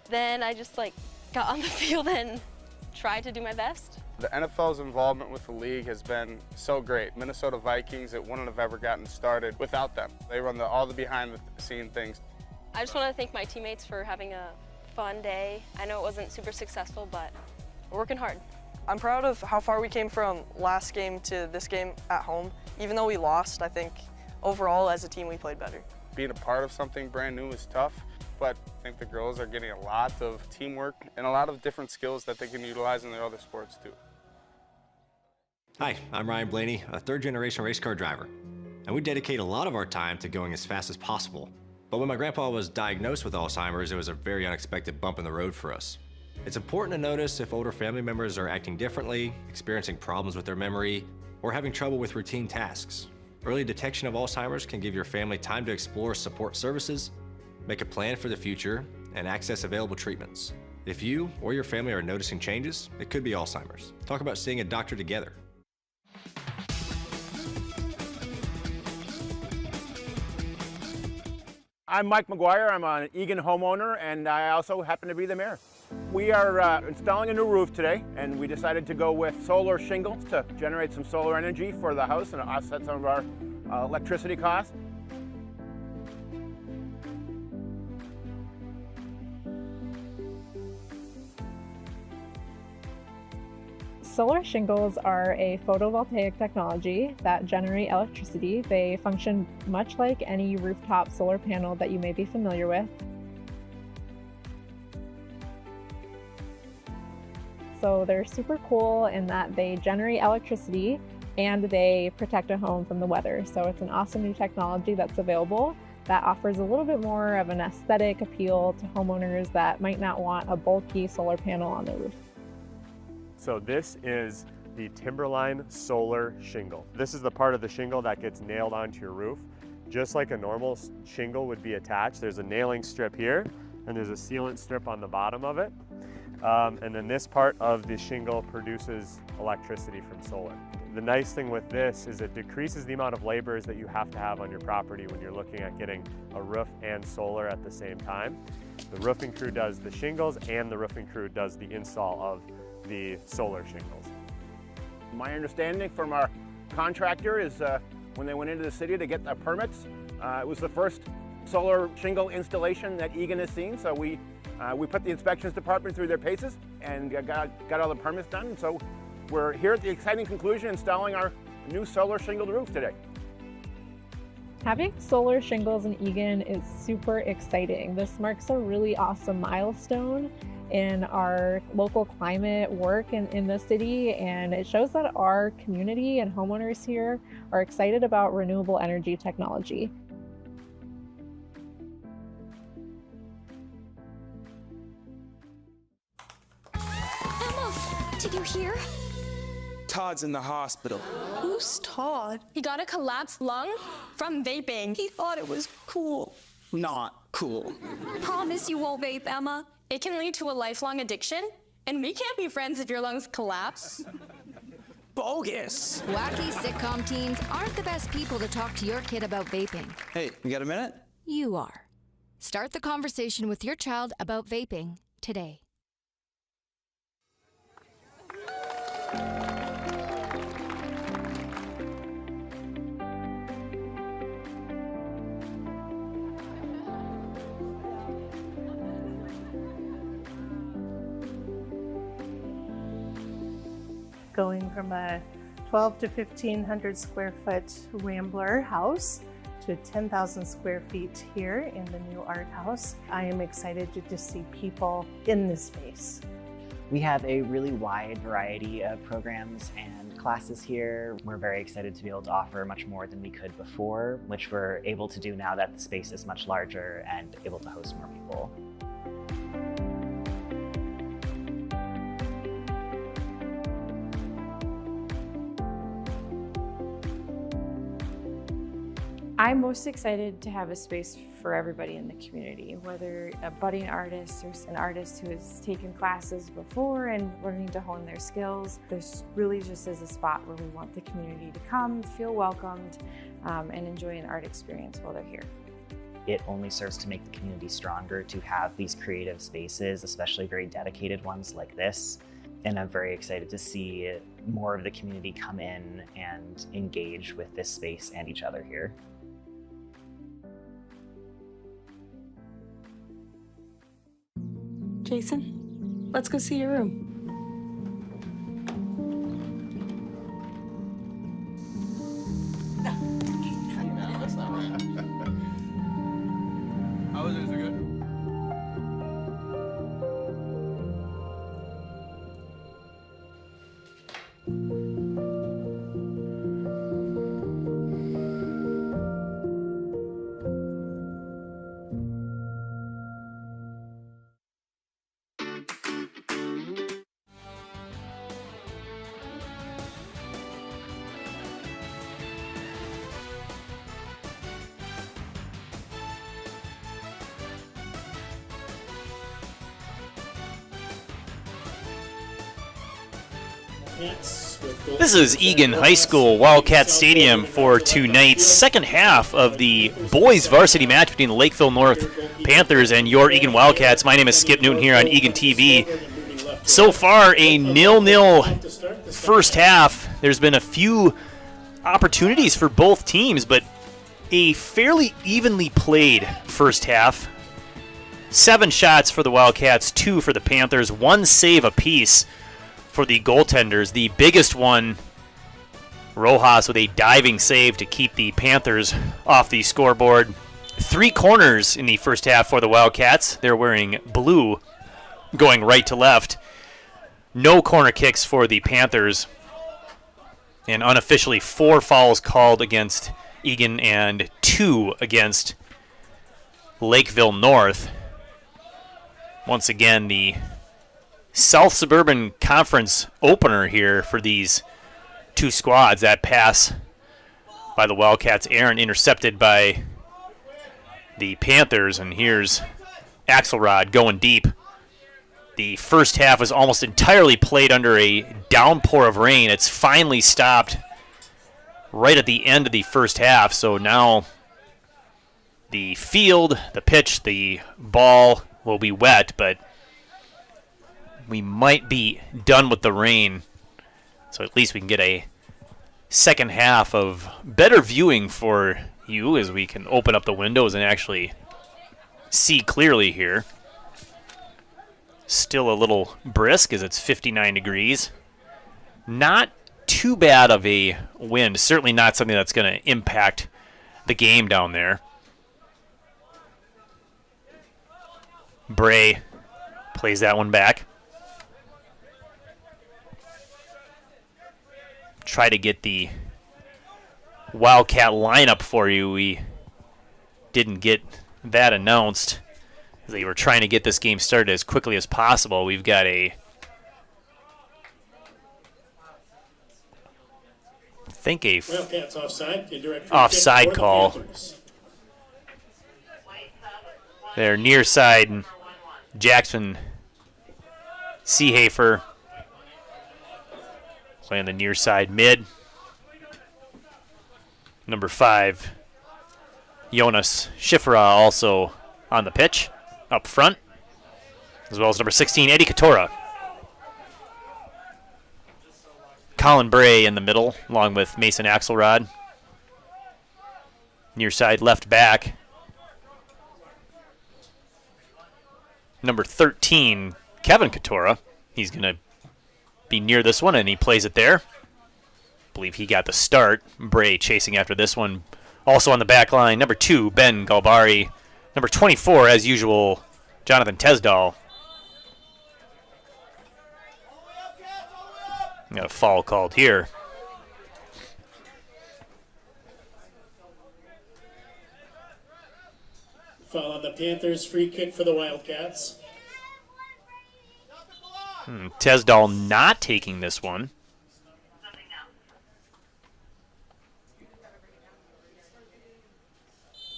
Then I just got on the field and tried to do my best. The NFL's involvement with the league has been so great. Minnesota Vikings, it wouldn't have ever gotten started without them. They run all the behind the scene things. I just want to thank my teammates for having a fun day. I know it wasn't super successful, but we're working hard. I'm proud of how far we came from last game to this game at home. Even though we lost, I think overall as a team we played better. Being a part of something brand new is tough, but I think the girls are getting a lot of teamwork and a lot of different skills that they can utilize in their other sports too. Hi, I'm Ryan Blaney, a third-generation race car driver, and we dedicate a lot of our time to going as fast as possible. But when my grandpa was diagnosed with Alzheimer's, it was a very unexpected bump in the road for us. It's important to notice if older family members are acting differently, experiencing problems with their memory, or having trouble with routine tasks. Early detection of Alzheimer's can give your family time to explore support services, make a plan for the future, and access available treatments. If you or your family are noticing changes, it could be Alzheimer's. Talk about seeing a doctor together. I'm Mike McGuire. I'm an Eagan homeowner, and I also happen to be the mayor. We are installing a new roof today, and we decided to go with solar shingles to generate some solar energy for the house and offset some of our electricity costs. Solar shingles are a photovoltaic technology that generate electricity. They function much like any rooftop solar panel that you may be familiar with. So they're super cool in that they generate electricity and they protect a home from the weather. So it's an awesome new technology that's available that offers a little bit more of an aesthetic appeal to homeowners that might not want a bulky solar panel on their roof. So this is the Timberline solar shingle. This is the part of the shingle that gets nailed onto your roof. Just like a normal shingle would be attached, there's a nailing strip here and there's a sealant strip on the bottom of it. And then this part of the shingle produces electricity from solar. The nice thing with this is it decreases the amount of labors that you have to have on your property when you're looking at getting a roof and solar at the same time. The roofing crew does the shingles and the roofing crew does the install of the solar shingles. My understanding from our contractor is when they went into the city to get the permits, it was the first solar shingle installation that Eagan has seen. So we put the inspections department through their paces and got all the permits done. So we're here at the exciting conclusion installing our new solar shingled roof today. Having solar shingles in Eagan is super exciting. This marks a really awesome milestone in our local climate work in the city, and it shows that our community and homeowners here are excited about renewable energy technology. Emma, did you hear? Todd's in the hospital. Who's Todd? He got a collapsed lung from vaping. He thought it was cool. Not cool. Promise you won't vape, Emma. It can lead to a lifelong addiction, and we can't be friends if your lungs collapse. Bogus. Wacky sitcom teens aren't the best people to talk to your kid about vaping. Hey, you got a minute? You are. Start the conversation with your child about vaping today. Going from a 12 to 1,500 square foot Rambler house to 10,000 square feet here in the new art house. I am excited to see people in this space. We have a really wide variety of programs and classes here. We're very excited to be able to offer much more than we could before, which we're able to do now that the space is much larger and able to host more people. I'm most excited to have a space for everybody in the community, whether a budding artist or an artist who has taken classes before and learning to hone their skills. This really just is a spot where we want the community to come, feel welcomed, and enjoy an art experience while they're here. It only serves to make the community stronger to have these creative spaces, especially very dedicated ones like this. And I'm very excited to see more of the community come in and engage with this space and each other here. Jason, let's go see your room. No, that's not right. How was it? Is it good? This is Eagan High School Wildcat Stadium for tonight's second half of the boys varsity match between the Lakeville North Panthers and your Eagan Wildcats. My name is Skip Newton here on Eagan TV. So far, a 0-0 first half. There's been a few opportunities for both teams, but a fairly evenly played first half. 7 shots for the Wildcats, 2 for the Panthers, 1 save apiece for the goaltenders. The biggest one, Rojas with a diving save to keep the Panthers off the scoreboard. 3 corners in the first half for the Wildcats. They're wearing blue going right to left. No corner kicks for the Panthers. And unofficially 4 fouls called against Eagan and 2 against Lakeville North. Once again, the South Suburban Conference opener here for these two squads. That pass by the Wildcats, Aaron, intercepted by the Panthers, and here's Axelrod going deep. The first half was almost entirely played under a downpour of rain. It's finally stopped right at the end of the first half, so now the field, the pitch, the ball will be wet, but we might be done with the rain, so at least we can get a second half of better viewing for you as we can open up the windows and actually see clearly here. Still a little brisk as it's 59 degrees. Not too bad of a wind. Certainly not something that's going to impact the game down there. Bray plays that one back. Try to get the Wildcat lineup for you. We didn't get that announced. They were trying to get this game started as quickly as possible. We've got a think a Wildcats offside. Indirect offside kick for the call. Panthers. There, near side, Jackson Seehafer playing the near side mid. Number 5, Jonas Schifra also on the pitch up front, as well as number 16, Eddie Katora. Colin Bray in the middle, along with Mason Axelrod. Near side left back, number 13, Kevin Katora. He's going to be near this one, and he plays it there. I believe he got the start. Bray chasing after this one. Also on the back line, number 2, Ben Galbari. Number 24, as usual, Jonathan Tesdall. Got a foul called here. Foul on the Panthers. Free kick for the Wildcats. Tesdall not taking this one.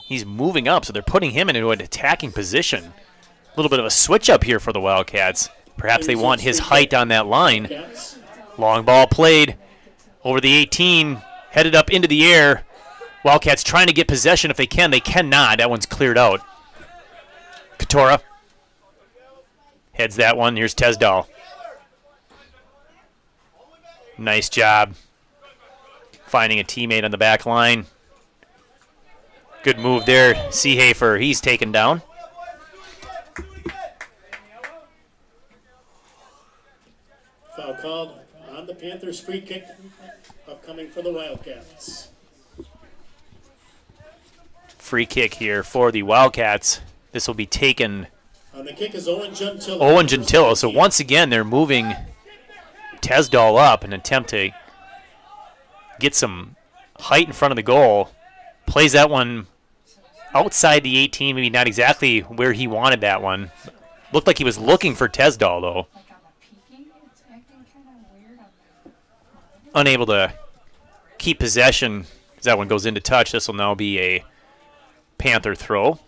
He's moving up, so they're putting him into an attacking position. A little bit of a switch up here for the Wildcats. Perhaps they want his height on that line. Long ball played over the 18, headed up into the air. Wildcats trying to get possession if they can. They cannot. That one's cleared out. Katora heads that one. Here's Tesdall. Nice job finding a teammate on the back line. Good move there. Seehafer, he's taken down. Foul called on the Panthers. Free kick upcoming for the Wildcats. Free kick here for the Wildcats. This will be taken. On the kick is Owen Gentile. Owen Gentile. So once again, they're moving Tesdall up in an attempt to get some height in front of the goal. Plays that one outside the 18, maybe not exactly where he wanted that one. Looked like he was looking for Tesdall, though. Unable to keep possession as that one goes into touch. This will now be a Panther throw.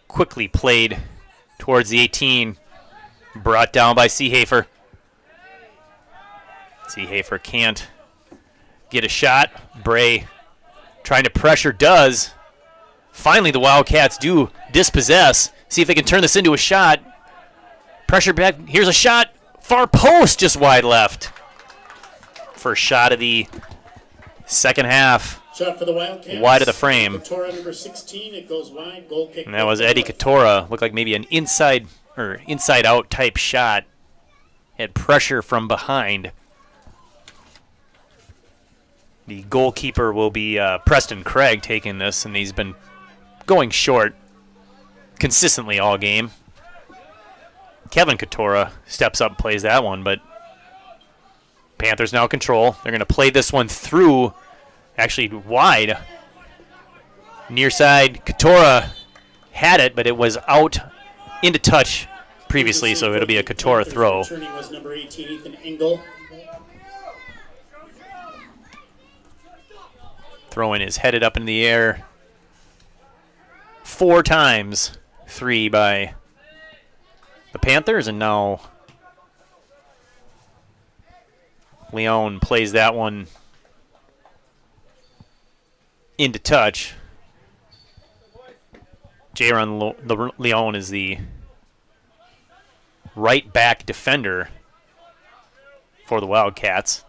Quickly played towards the 18. Brought down by Seehafer. Seehafer can't get a shot. Bray trying to pressure does. Finally, the Wildcats do dispossess. See if they can turn this into a shot. Pressure back. Here's a shot. Far post, just wide left. First shot of the second half. Shot for the Wildcats. Wide of the frame. Katora, number 16. It goes wide. Goal kick. And that was Eddie Katora. Looked like maybe an inside or inside out type shot. Had pressure from behind. The goalkeeper will be Preston Craig taking this, and he's been going short consistently all game. Kevin Katora steps up and plays that one, but Panthers now control. They're going to play this one through, actually wide. Near side, Katora had it, but it was out into touch previously, so it'll be a Katora throw. Returning was number 18, Ethan Engel. Throw-in is headed up in the air 4 times, 3 by the Panthers, and now Leon plays that one into touch. Jaron Leon is the right back defender for the Wildcats.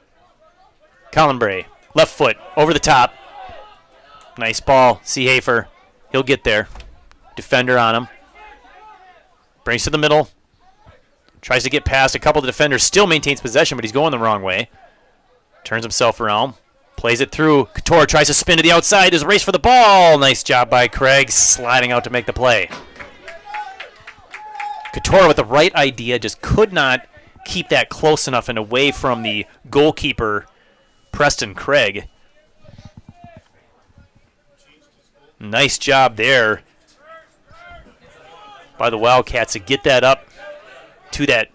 Colin Bray, left foot, over the top. Nice ball, Seehafer. He'll get there. Defender on him. Brings to the middle. Tries to get past a couple of the defenders. Still maintains possession, but he's going the wrong way. Turns himself around. Plays it through. Katora tries to spin to the outside. There's a race for the ball. Nice job by Craig, sliding out to make the play. Katora with the right idea just could not keep that close enough and away from the goalkeeper, Preston Craig. Nice job there by the Wildcats to get that up to that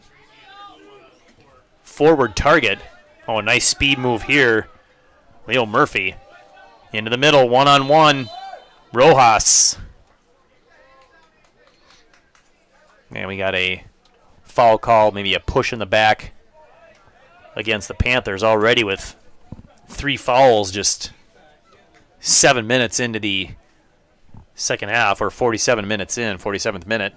forward target. Oh, a nice speed move here. Leo Murphy into the middle, one-on-one. Rojas. And we got a foul call, maybe a push in the back against the Panthers already with 3 fouls just 7 minutes into the second half, or 47 minutes in, 47th minute.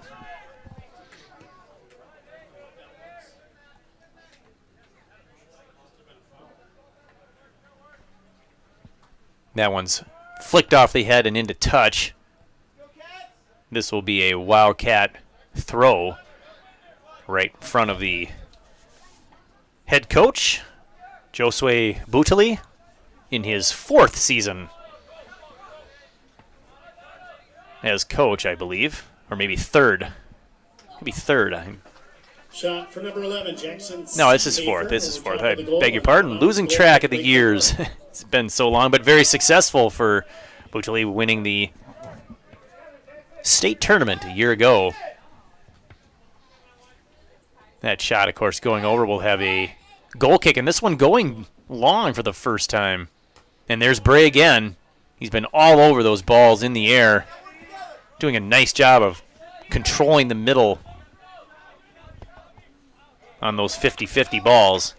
That one's flicked off the head and into touch. This will be a Wildcat throw right in front of the head coach, Josue Butali, in his 4th season as coach, I believe, or maybe 3rd. Maybe 3rd. Shot for number 11, Jackson. No, this is 4th. This is 4th. I beg your pardon. Losing track of the years. It's been so long, but very successful for Butali, winning the state tournament a year ago. That shot, of course, going over. We'll have a goal kick, and this one going long for the first time. And there's Bray again. He's been all over those balls in the air, doing a nice job of controlling the middle on those 50-50 balls.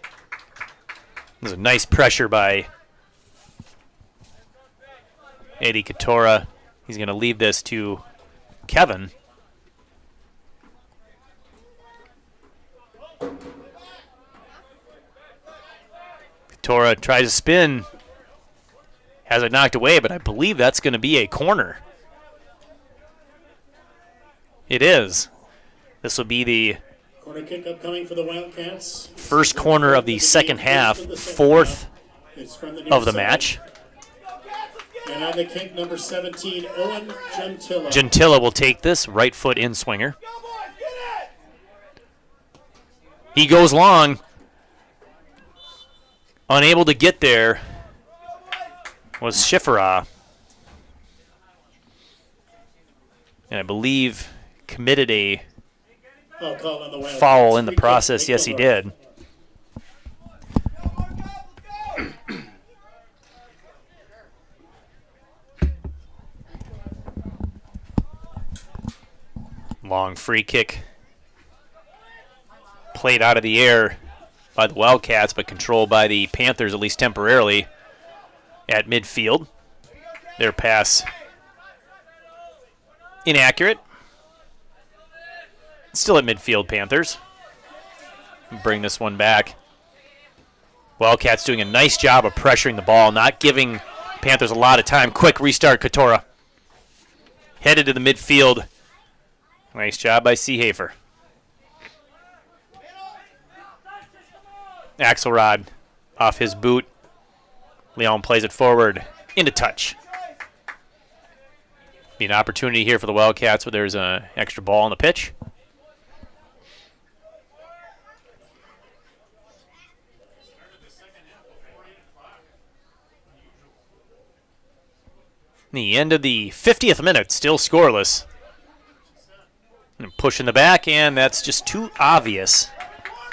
There's a nice pressure by Eddie Katora. He's going to leave this to Kevin. Katora tries to spin. Has it knocked away, but I believe that's going to be a corner. It is. This will be the Corner kick upcoming for the Wildcats. first corner of the second half, 4th of the match. And on the kick, number 17, Owen Gentilla. Gentilla will take this, right foot in swinger. He goes long. Unable to get there was Schifferah. And I believe committed a foul in the process. Yes, he did. Long free kick. Played out of the air by the Wildcats, but controlled by the Panthers, at least temporarily, at midfield. Their pass inaccurate. Still at midfield, Panthers. Bring this one back. Wildcats doing a nice job of pressuring the ball, not giving Panthers a lot of time. Quick restart, Katora. Headed to the midfield. Nice job by Seehafer. Axelrod off his boot. Leon plays it forward into touch. Be an opportunity here for the Wildcats, where there's an extra ball on the pitch. The end of the 50th minute, still scoreless. And push in the back, and that's just too obvious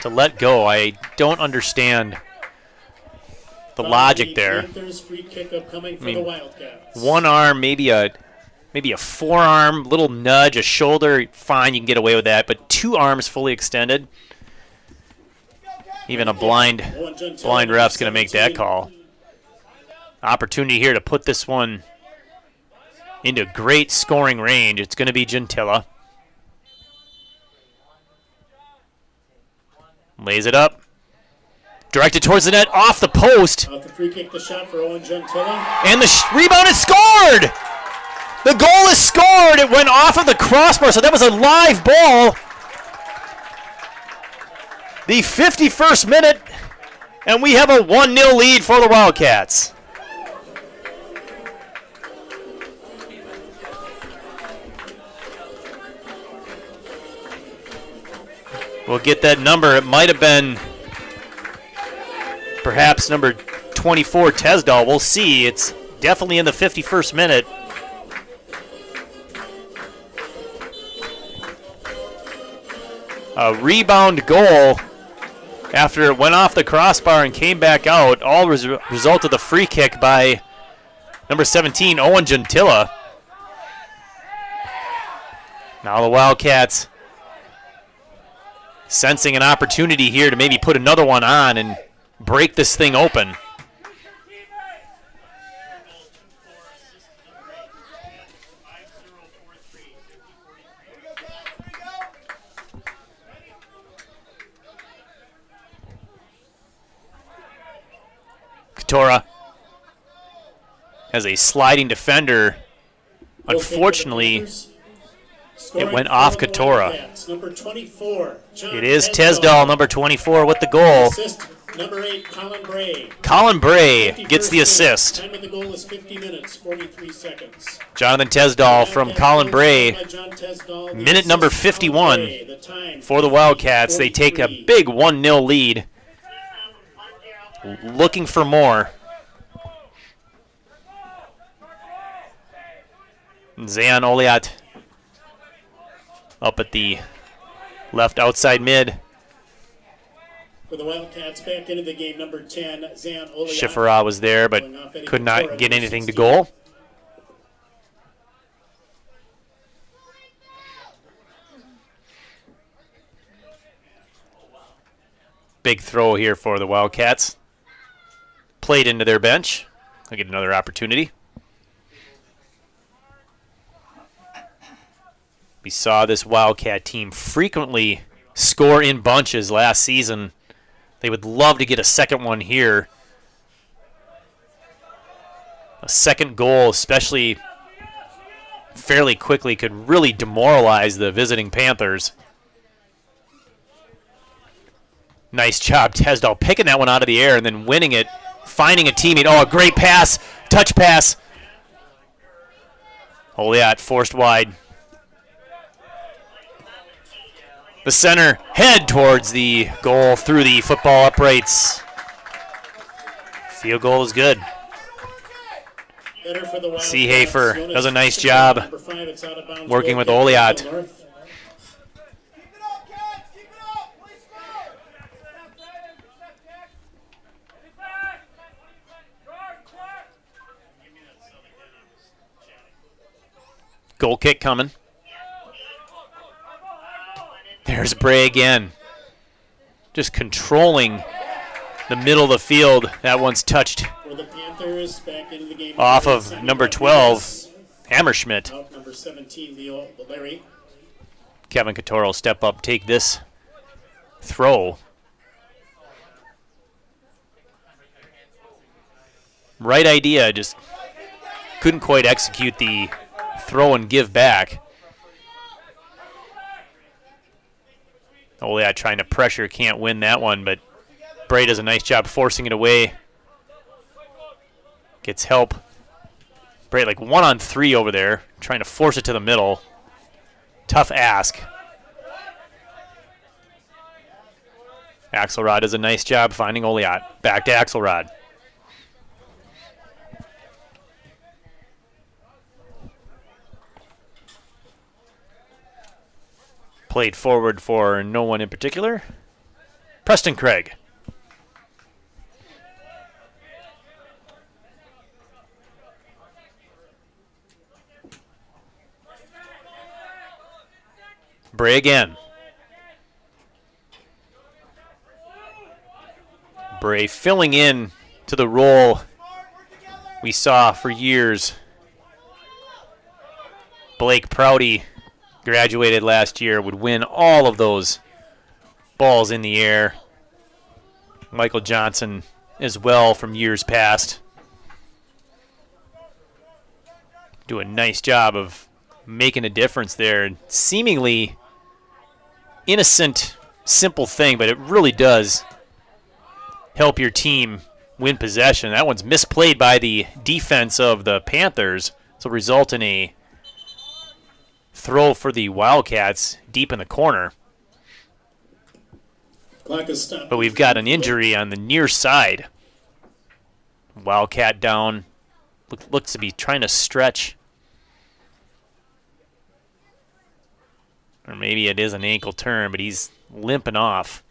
to let go. I don't understand the logic there. Free kick upcoming for the Wildcats. One arm, maybe a forearm, little nudge, a shoulder, fine, you can get away with that. But 2 arms fully extended, even a blind ref's going to make that call. Opportunity here to put this one into great scoring range. It's going to be Gentilla. Lays it up. Directed towards the net, off the post. Off the free kick, the shot for Owen Gentilla. And the rebound is scored! The goal is scored! It went off of the crossbar, so that was a live ball. The 51st minute, and we have a 1-0 lead for the Wildcats. We'll get that number. It might have been perhaps number 24, Tesdall. We'll see. It's definitely in the 51st minute. A rebound goal after it went off the crossbar and came back out, all result of the free kick by number 17, Owen Gentilla. Now the Wildcats sensing an opportunity here to maybe put another one on and break this thing open. Katora has a sliding defender. Unfortunately, it went off Katora. Number 24, It is Tesdall, number 24, with the goal. Assist, number 8, Colin Bray. Colin Bray gets the assist. Time of the goal is 50 minutes, 43 seconds. Jonathan Tesdall from Colin Bray. Minute number 51 for the Wildcats. They take a big 1-0 lead. Looking for more. Zayan Oliat up at the left outside mid. For the Wildcats, back into the game, number 10, Zan Oliat. Schifferah was there, but could not get anything to goal. Big throw here for the Wildcats. Played into their bench. They'll get another opportunity. We saw this Wildcat team frequently score in bunches last season. They would love to get a second one here. A second goal, especially fairly quickly, could really demoralize the visiting Panthers. Nice job, Tesdall, picking that one out of the air and then winning it, finding a teammate. Oh, a great pass, touch pass. Oliat forced wide. The center head towards the goal through the football uprights. Field goal is good. Seehafer does a nice job working with Oliat. Goal kick coming. There's Bray again. Just controlling the middle of the field. That one's touched off of number 12, Hammerschmidt. Number 17, Leo Larry. Kevin Katora will step up, take this throw. Right idea, just couldn't quite execute the throw and give back. Oliat trying to pressure, can't win that one, but Bray does a nice job forcing it away. Gets help. Bray like 1-on-3 over there, trying to force it to the middle. Tough ask. Axelrod does a nice job finding Oliat. Back to Axelrod. Played forward for no one in particular. Preston Craig. Bray again. Bray filling in to the role we saw for years. Blake Prouty graduated last year, would win all of those balls in the air. Michael Johnson as well from years past. Do a nice job of making a difference there. Seemingly innocent, simple thing, but it really does help your team win possession. That one's misplayed by the defense of the Panthers, so result in a throw for the Wildcats deep in the corner. But we've got an injury on the near side. Wildcat down. Looks to be trying to stretch. Or maybe it is an ankle turn, but he's limping off.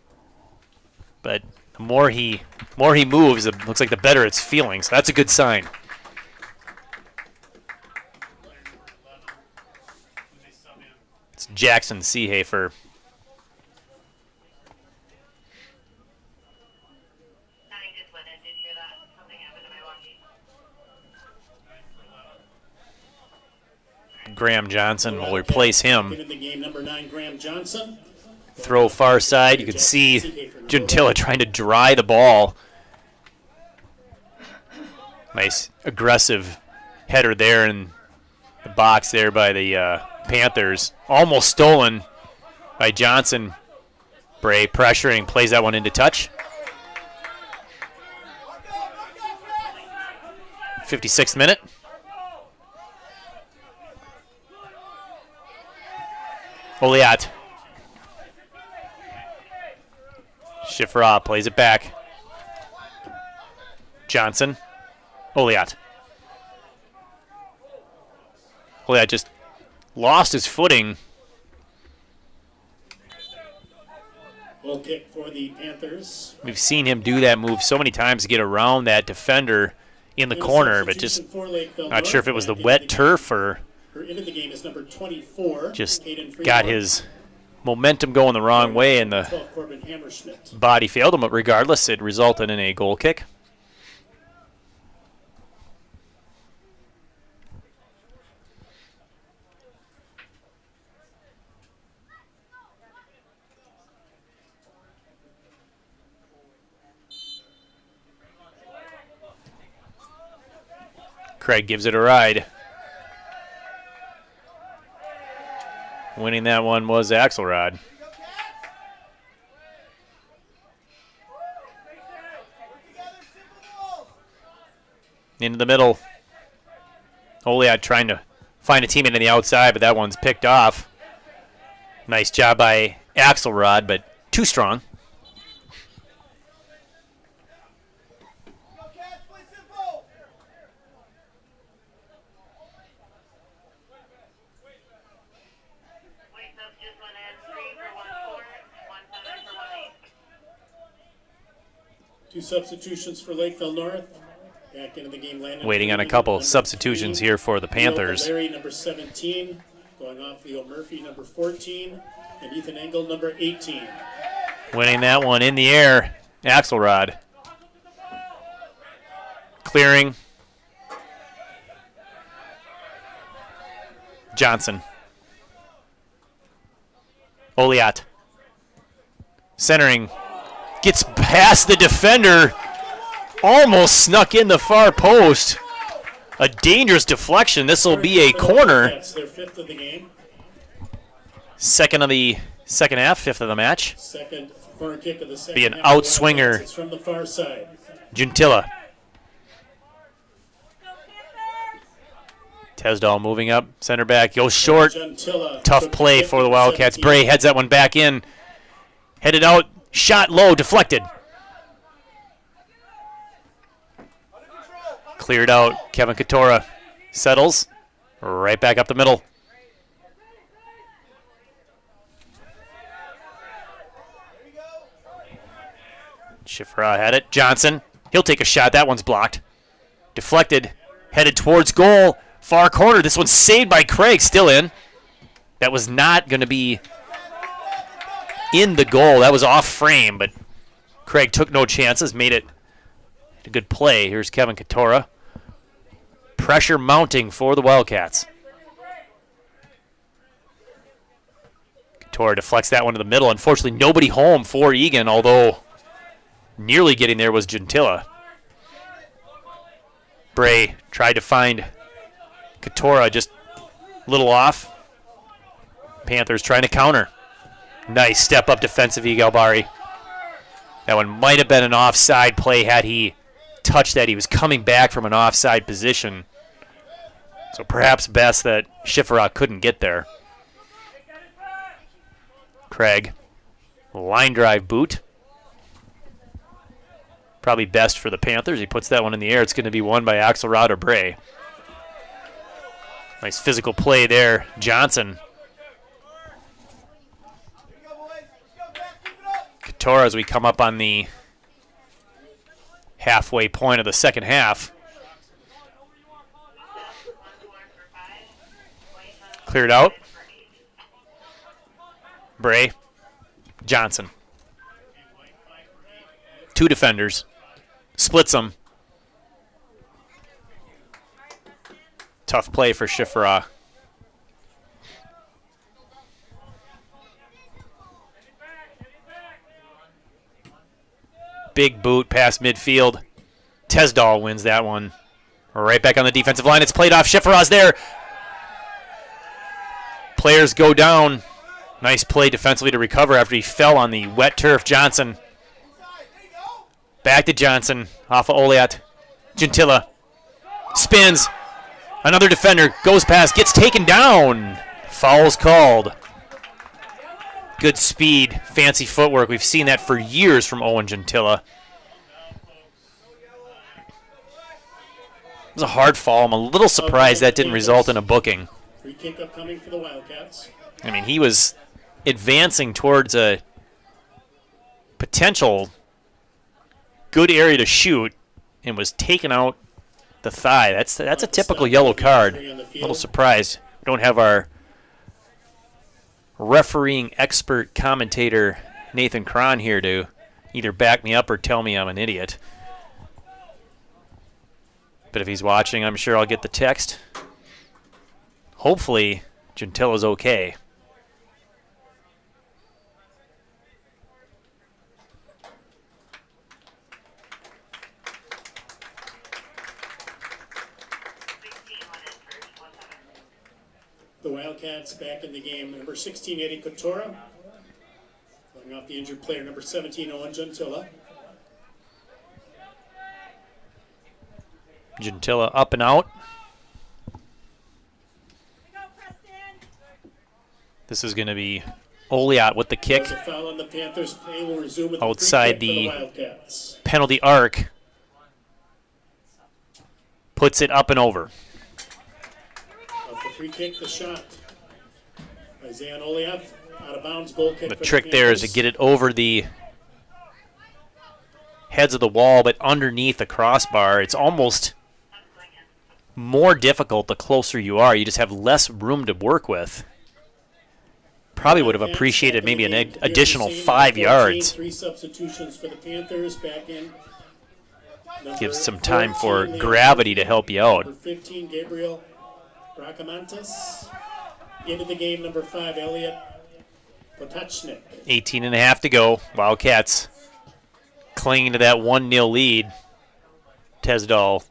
but the more he moves, it looks like the better it's feeling. So that's a good sign. It's Jackson Seehafer. Graham Johnson will replace him. In the game, number 9, Graham Johnson. Throw far side. You can see Gentilla trying to dry the ball. Nice aggressive header there in the box there by the Panthers. Almost stolen by Johnson. Bray pressuring, plays that one into touch. 56th minute. Oliat. Shifra plays it back. Johnson. Oliat. Oliat just lost his footing. Goal kick for the Panthers. We've seen him do that move so many times to get around that defender in the corner, but just not sure if it was the wet turf or Into the game is number 24. just got his momentum going the wrong way and the body failed him, but regardless, it resulted in a goal kick. Craig gives it a ride. Winning that one was Axelrod. Into the middle. Oliat trying to find a teammate on the outside, but that one's picked off. Nice job by Axelrod, but too strong. Two substitutions for Lakeville North. Back into the game, Landon. Waiting on a couple substitutions here for the Panthers. Larry, number 17. Going off, Leo Murphy, number 14. And Ethan Engel, number 18. Winning that one in the air, Axelrod. Clearing. Johnson. Oliat. Centering. Gets past the defender. Almost snuck in the far post. A dangerous deflection. This will be a corner. That's their 5th of the game. Second of the second half, 5th of the match. Second corner kick of the second Be an half. outswinger. It's from the far side. Gentilla. Tesdall moving up. Center back. Goes short. Gentilla Tough play for the Wildcats. Bray heads that one back in. Headed out. Shot low. Deflected. Cleared out. Kevin Katora settles. Right back up the middle. Shifra had it. Johnson. He'll take a shot. That one's blocked. Deflected. Headed towards goal. Far corner. This one's saved by Craig. Still in. That was not going to be in the goal. That was off frame, but Craig took no chances. Made it a good play. Here's Kevin Katora. Pressure mounting for the Wildcats. Katora deflects that one to the middle. Unfortunately, nobody home for Eagan, although nearly getting there was Gentilla. Bray tried to find Katora, just a little off. Panthers trying to counter. Nice step-up defensive, Egalbari. That one might have been an offside play had he touched that. He was coming back from an offside position. So perhaps best that Schifferock couldn't get there. Craig, line drive boot. Probably best for the Panthers. He puts that one in the air. It's going to be won by Axelrod or Bray. Nice physical play there. Johnson. Couture as we come up on the halfway point of the second half. Cleared out. Bray. Johnson. 2 defenders. Splits them. Tough play for Schifferah. Big boot past midfield. Tesdal wins that one. Right back on the defensive line. It's played off. Schifferah's there. Players go down. Nice play defensively to recover after he fell on the wet turf. Johnson. Back to Johnson. Off of Oliat. Gentilla. Spins. Another defender goes past. Gets taken down. Foul's called. Good speed, fancy footwork. We've seen that for years from Owen Gentilla. It was a hard fall. I'm a little surprised that didn't result in a booking. Free kick upcoming for the Wildcats. I mean, he was advancing towards a potential good area to shoot and was taken out the thigh. That's a typical yellow card. A little surprised. We don't have our refereeing expert commentator Nathan Cron here to either back me up or tell me I'm an idiot. But if he's watching, I'm sure I'll get the text. Hopefully, Gentilla's okay. The Wildcats back in the game. Number 16, Eddie Couture. Going off the injured player, number 17, Owen Gentilla. Gentilla up and out. This is going to be Oliat with the kick. There's a foul on the Panthers. Play will resume with outside the free kick the for the Wildcats. penalty arc. Puts it up and over. Off the free kick, the shot. Isaiah Oliat, out of bounds, goal kick. The for trick the there is to get it over the heads of the wall, but underneath the crossbar. It's almost more difficult the closer you are. You just have less room to work with. Probably would have appreciated maybe an additional 5 yards. 3 substitutions for the Panthers back in. Gives some time for gravity to help you out. Number 15, Gabriel Bracamantes. Into the game, number 5, Elliot Potachnik. 18 and a half to go. Wildcats clinging to that 1-0 lead. Tesdal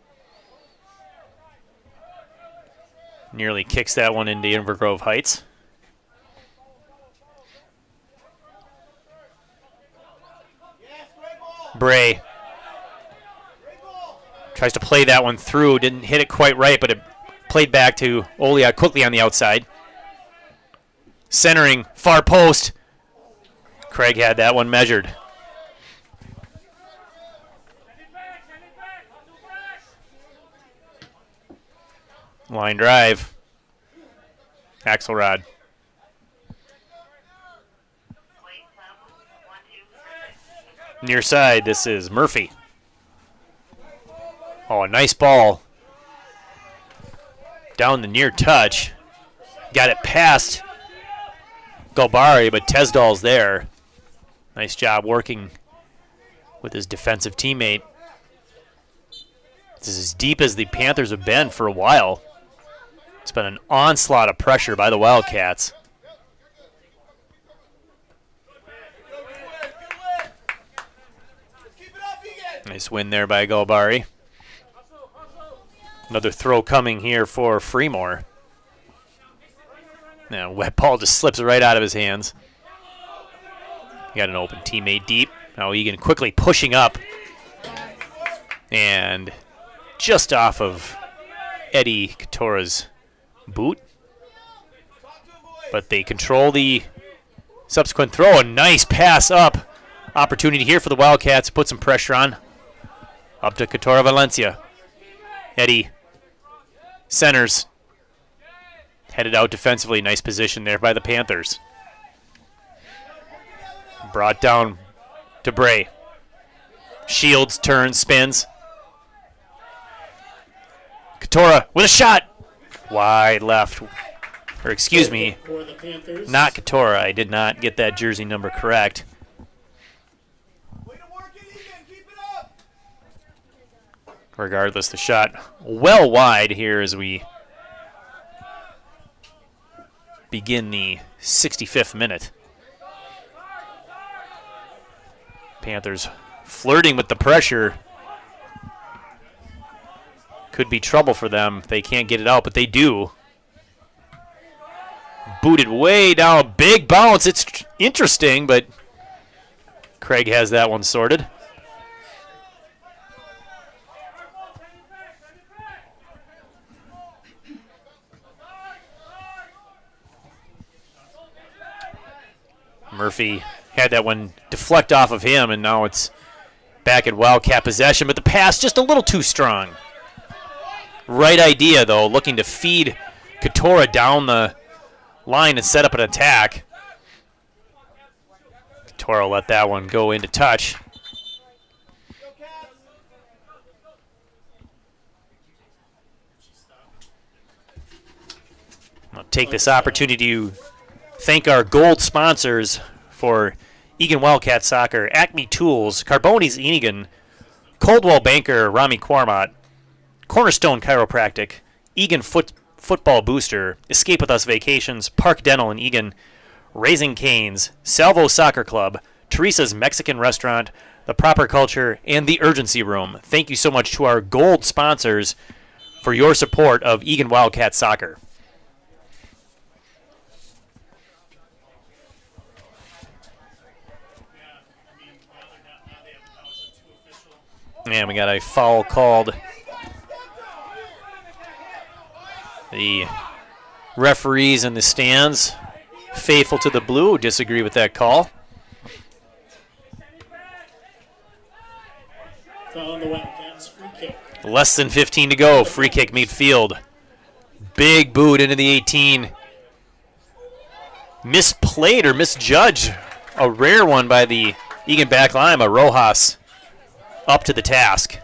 nearly kicks that one into Invergrove Heights. Bray tries to play that one through. Didn't hit it quite right, but it played back to Oliat quickly on the outside. Centering, far post. Craig had that one measured. Line drive. Axelrod. Near side, this is Murphy. Oh, a nice ball. Down the near touch. Got it past Galbari, but Tesdal's there. Nice job working with his defensive teammate. This is as deep as the Panthers have been for a while. It's been an onslaught of pressure by the Wildcats. Nice win there by Galbari. Another throw coming here for Fremore. Now, wet ball just slips right out of his hands. He got an open teammate deep. Now Eagan quickly pushing up. And just off of Eddie Couture's boot. But they control the subsequent throw. A nice pass up. Opportunity here for the Wildcats to put some pressure on. Up to Couture Valencia. Eddie centers. Headed out defensively. Nice position there by the Panthers. Brought down to Bray. Shields, turns, spins. Katora with a shot. Wide left. Or excuse me, For the Panthers. not Katora. I did not get that jersey number correct. Regardless, the shot well wide here as we begin the 65th minute. Panthers flirting with the pressure. Could be trouble for them if they can't get it out, but they do. Booted way down, big bounce. It's interesting, but Craig has that one sorted. Murphy had that one deflect off of him, and now it's back at Wildcat possession, but the pass just a little too strong. Right idea, though, looking to feed Katora down the line and set up an attack. Katora let that one go into touch. I'll take this opportunity to thank our gold sponsors for Eagan Wildcat Soccer: Acme Tools, Carboni's Eagan, Coldwell Banker Rami Quarmont, Cornerstone Chiropractic, Eagan Football Booster, Escape With Us Vacations, Park Dental in Eagan, Raising Canes, Salvo Soccer Club, Teresa's Mexican Restaurant, The Proper Culture, and The Urgency Room. Thank you so much to our gold sponsors for your support of Eagan Wildcat Soccer. And we got a foul called. The referees in the stands, faithful to the blue, disagree with that call. Foul on the Wildcats, free kick. Less than 15 to go. Free kick midfield. Big boot into the 18. Misplayed or misjudged. A rare one by the Eagan back line, but Rojas up to the task.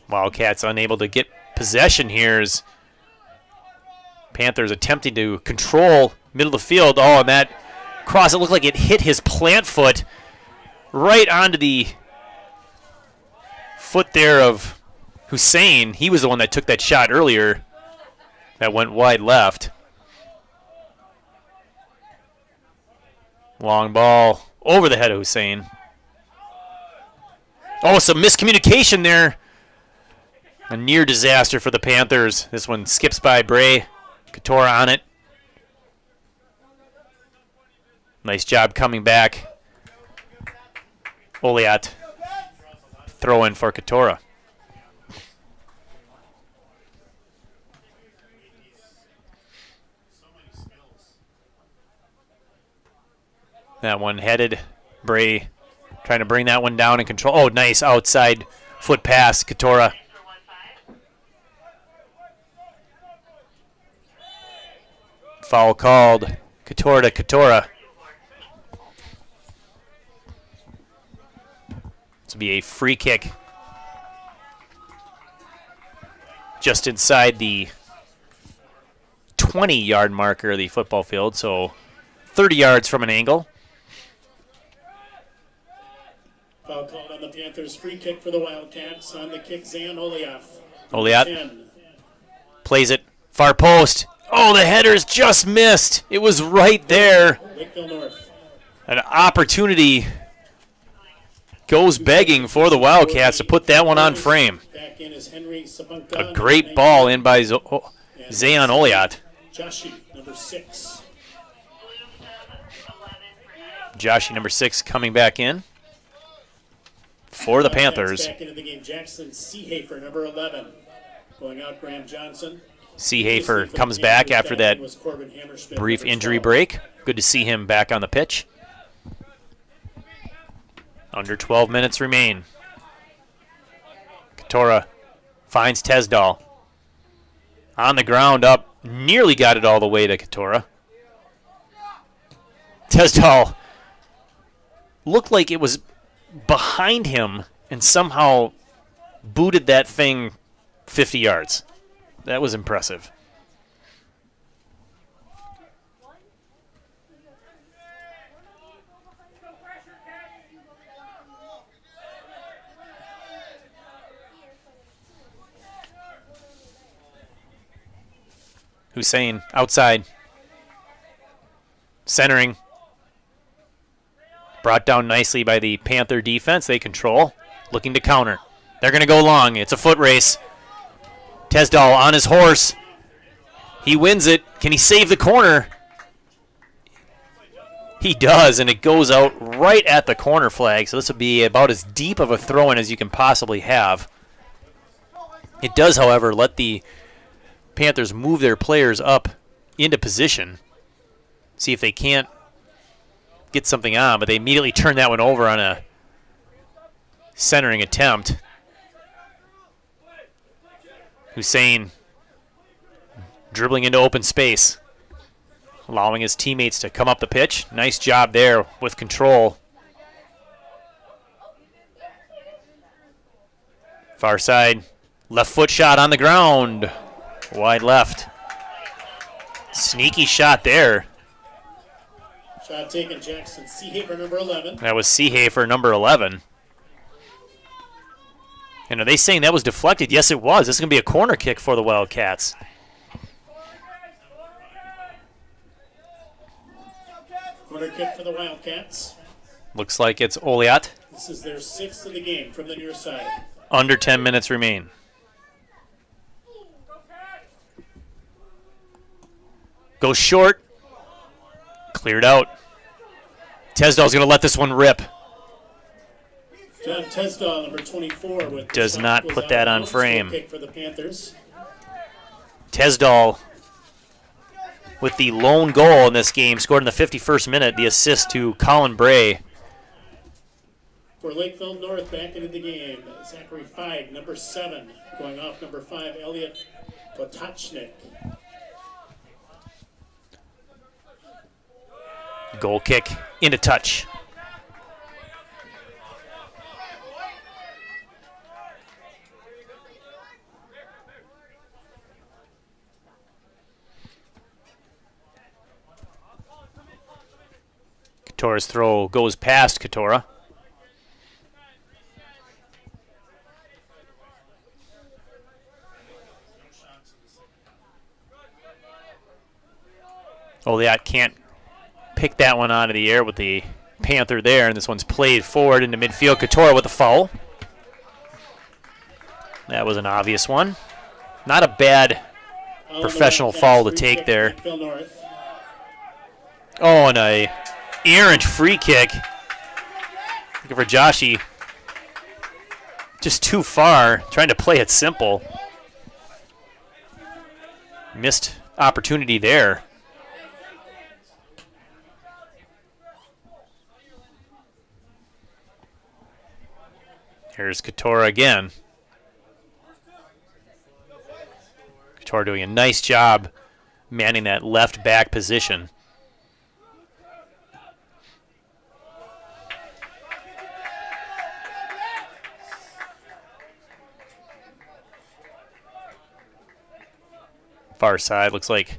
Wildcats unable to get possession here as Panthers attempting to control middle of the field. Oh, and that cross, it looked like it hit his plant foot right onto the foot there of Hussein. He was the one that took that shot earlier that went wide left. Long ball over the head of Hussein. Oh, some miscommunication there. A near disaster for the Panthers. This one skips by Bray. Katora on it. Nice job coming back. Oliat throw in for Katora. That one headed. Bray trying to bring that one down and control. Oh, nice outside foot pass. Katora. Foul called. Katora to Katora. This will be a free kick just inside the 20-yard marker of the football field, so 30 yards from an angle. Foul called on the Panthers. Free kick for the Wildcats. On the kick, Zan Oliaf. Oliat plays it. Far post. Oh, the header's just missed. It was right there. Lakeville North. An opportunity goes begging for the Wildcats to put that one on frame. Back in is Henry Sapunka. A great ball in by Zayan Oliat. Joshi, number 6. Joshi, number 6, coming back in for the Panthers. Back into the game, Jackson Seehafer, number 11. Going out, Graham Johnson. Seehafer comes back after that brief injury break. Good to see him back on the pitch. Under 12 minutes remain. Katora finds Tesdall. On the ground up, nearly got it all the way to Katora. Tesdall looked like it was behind him and somehow booted that thing 50 yards. That was impressive. Hussein outside. Centering. Brought down nicely by the Panther defense. They control. Looking to counter. They're going to go long. It's a foot race. Tesdall on his horse. He wins it. Can he save the corner? He does, and it goes out right at the corner flag. So this will be about as deep of a throw-in as you can possibly have. It does, however, let the Panthers move their players up into position. See if they can't get something on, but they immediately turn that one over on a centering attempt. Hussein dribbling into open space, allowing his teammates to come up the pitch. Nice job there with control. Far side, left foot shot on the ground. Wide left. Sneaky shot there. Shot taken, Jackson Seehafer, number 11. That was Seehafer, number 11. And are they saying that was deflected? Yes, it was. This is going to be a corner kick for the Wildcats. Corner kick for the Wildcats. Looks like it's Oliat. This is their 6th of the game from the near side. Under 10 minutes remain. Goes short. Cleared out. Tesdall's going to let this one rip. John Tesdall, number 24. Does not put that on frame. Kick for the Panthers. Tesdall with the lone goal in this game, scored in the 51st minute, the assist to Colin Bray. For Lakeville North, back into the game, Zachary Feig, number 7. Going off number 5, Elliot Potachnik. Goal kick into touch. Katora's throw goes past Katora. Oliat can't pick that one out of the air with the Panther there, and this one's played forward into midfield. Katora with a foul. That was an obvious one. Not a bad professional foul to take there. Oh, and a errant free kick. Looking for Joshi. Just too far, trying to play it simple. Missed opportunity there. Here's Katora again. Katora doing a nice job manning that left back position. Far side, looks like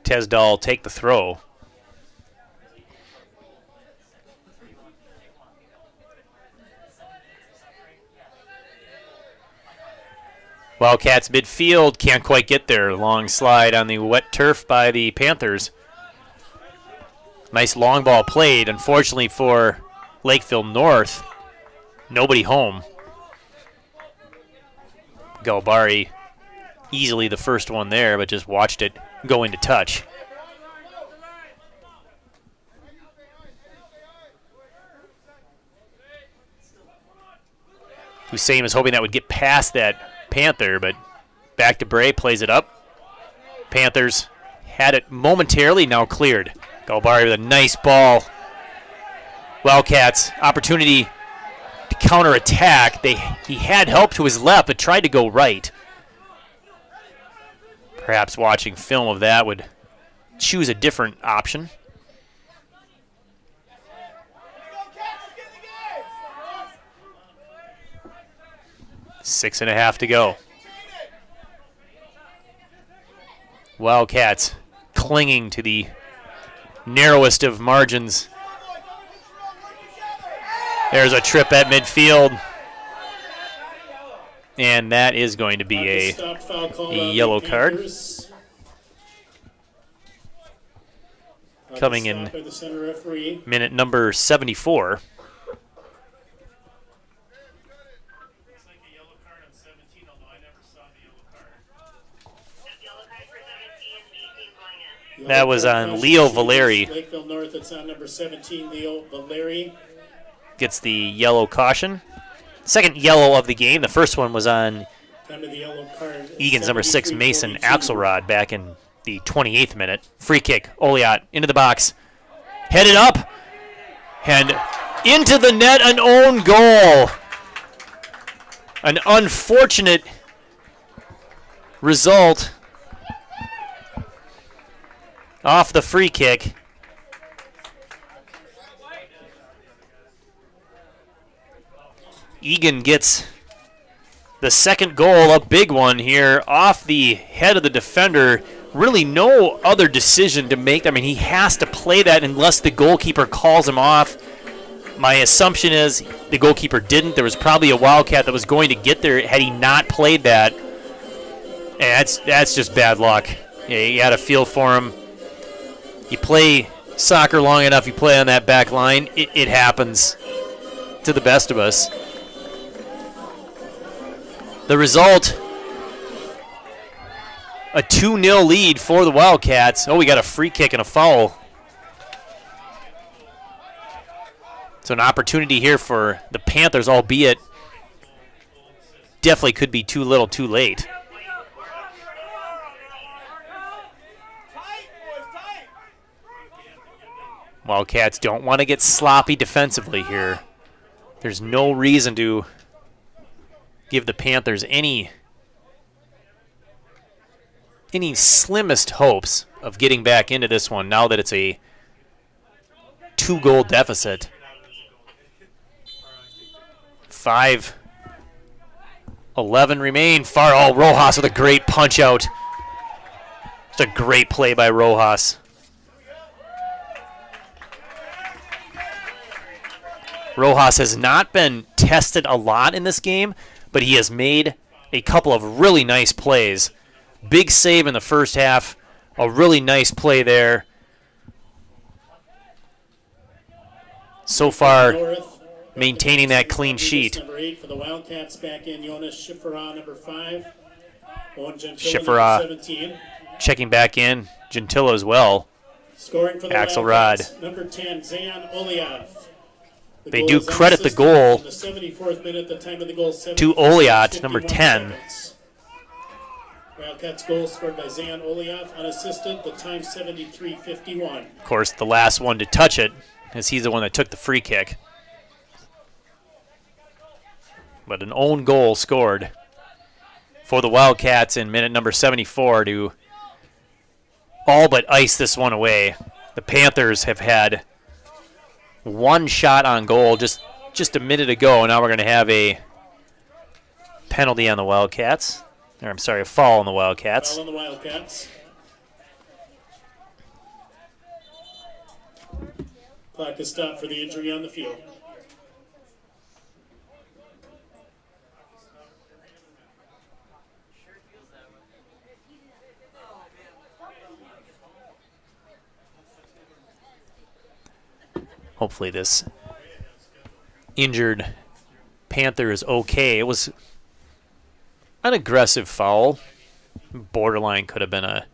Tesdall take the throw. Wildcats midfield, can't quite get there. Long slide on the wet turf by the Panthers. Nice long ball played. Unfortunately for Lakeville North, nobody home. Galbari easily the first one there, but just watched it go into touch. Hussein was hoping that would get past that Panther, but back to Bray, plays it up. Panthers had it momentarily, now cleared. Galbari with a nice ball. Wildcats, opportunity to counterattack. He had help to his left, but tried to go right. Perhaps watching film of that would choose a different option. Six and a half to go. Wildcats clinging to the narrowest of margins. There's a trip at midfield. And that is going to be a yellow card. Coming in minute number 74. That was on Leo Valeri. Lakeville North, it's on number 17, Leo Valeri. Gets the yellow caution. Second yellow of the game. The first one was on Eagan's number 6, Mason Axelrod, back in the 28th minute. Free kick, Oliot into the box. Headed up. And into the net, an own goal. An unfortunate result off the free kick. Eagan gets the second goal, a big one here, off the head of the defender. Really no other decision to make. I mean, he has to play that unless the goalkeeper calls him off. My assumption is the goalkeeper didn't. There was probably a Wildcat that was going to get there had he not played that. And that's just bad luck. Yeah, you got a feel for him. You play soccer long enough, you play on that back line, it happens to the best of us. The result, a 2-0 lead for the Wildcats. Oh, we got a free kick and a foul. So an opportunity here for the Panthers, albeit definitely could be too little too late. Wildcats don't want to get sloppy defensively here. There's no reason to give the Panthers any slimmest hopes of getting back into this one now that it's a 2-goal deficit. 5:11 remain. Rojas with a great punch out. Just a great play by Rojas. Rojas has not been tested a lot in this game, but he has made a couple of really nice plays. Big save in the first half, a really nice play there. So far, maintaining that clean sheet. Number 8 for the Wildcats, back in Jonas Schifferah, number 5. Schifferah checking back in. Gentilla as well. Scoring for the Axelrod. Number 10, Zayan Oliath. They do credit the goal in the 74th minute, the time of the goal, to Oliat, number 10. Seconds. Wildcats goal scored by Zayan Oliath, unassisted, the time 73:51. Of course, the last one to touch it, as he's the one that took the free kick. But an own goal scored for the Wildcats in minute number 74 to all but ice this one away. The Panthers have had one shot on goal just a minute ago, and now we're going to have a penalty on the Wildcats. Or I'm sorry, a foul on the Wildcats. Foul on the Wildcats. Clock is stopped for the injury on the field. Hopefully this injured Panther is okay. It was an aggressive foul. Borderline could have been a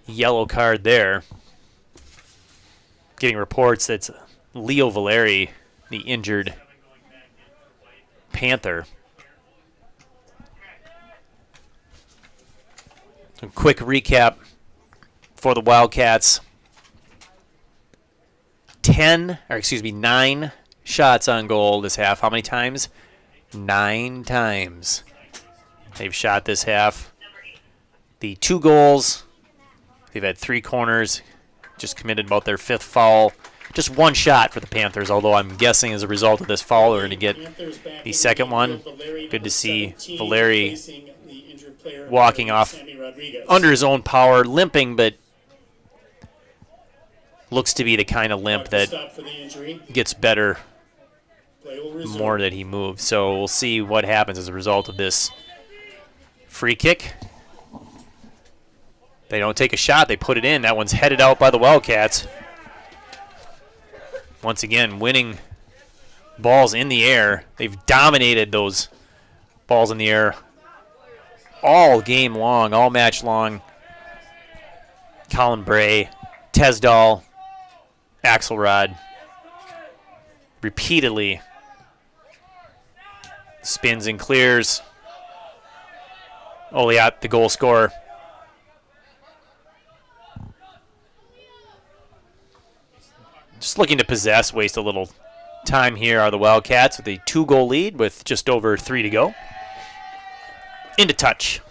yellow card there. Getting reports that it's Leo Valeri, the injured Panther. A quick recap for the Wildcats. 9 shots on goal this half. How many times? 9 times they've shot this half. The 2 goals, they've had 3 corners, just committed about their 5th foul. Just 1 shot for the Panthers, although I'm guessing as a result of this foul, they're going to get the second one. Good to see Valeri walking off under his own power, limping, but looks to be the kind of limp that gets better the more that he moves. So we'll see what happens as a result of this free kick. They don't take a shot, they put it in. That one's headed out by the Wildcats. Once again, winning balls in the air. They've dominated those balls in the air all game long, all match long. Colin Bray, Tesdall, Axelrod repeatedly spins and clears. Oliat, the goal scorer. Just looking to possess, waste a little time here are the Wildcats with a 2-goal lead with just over 3 to go. Into touch.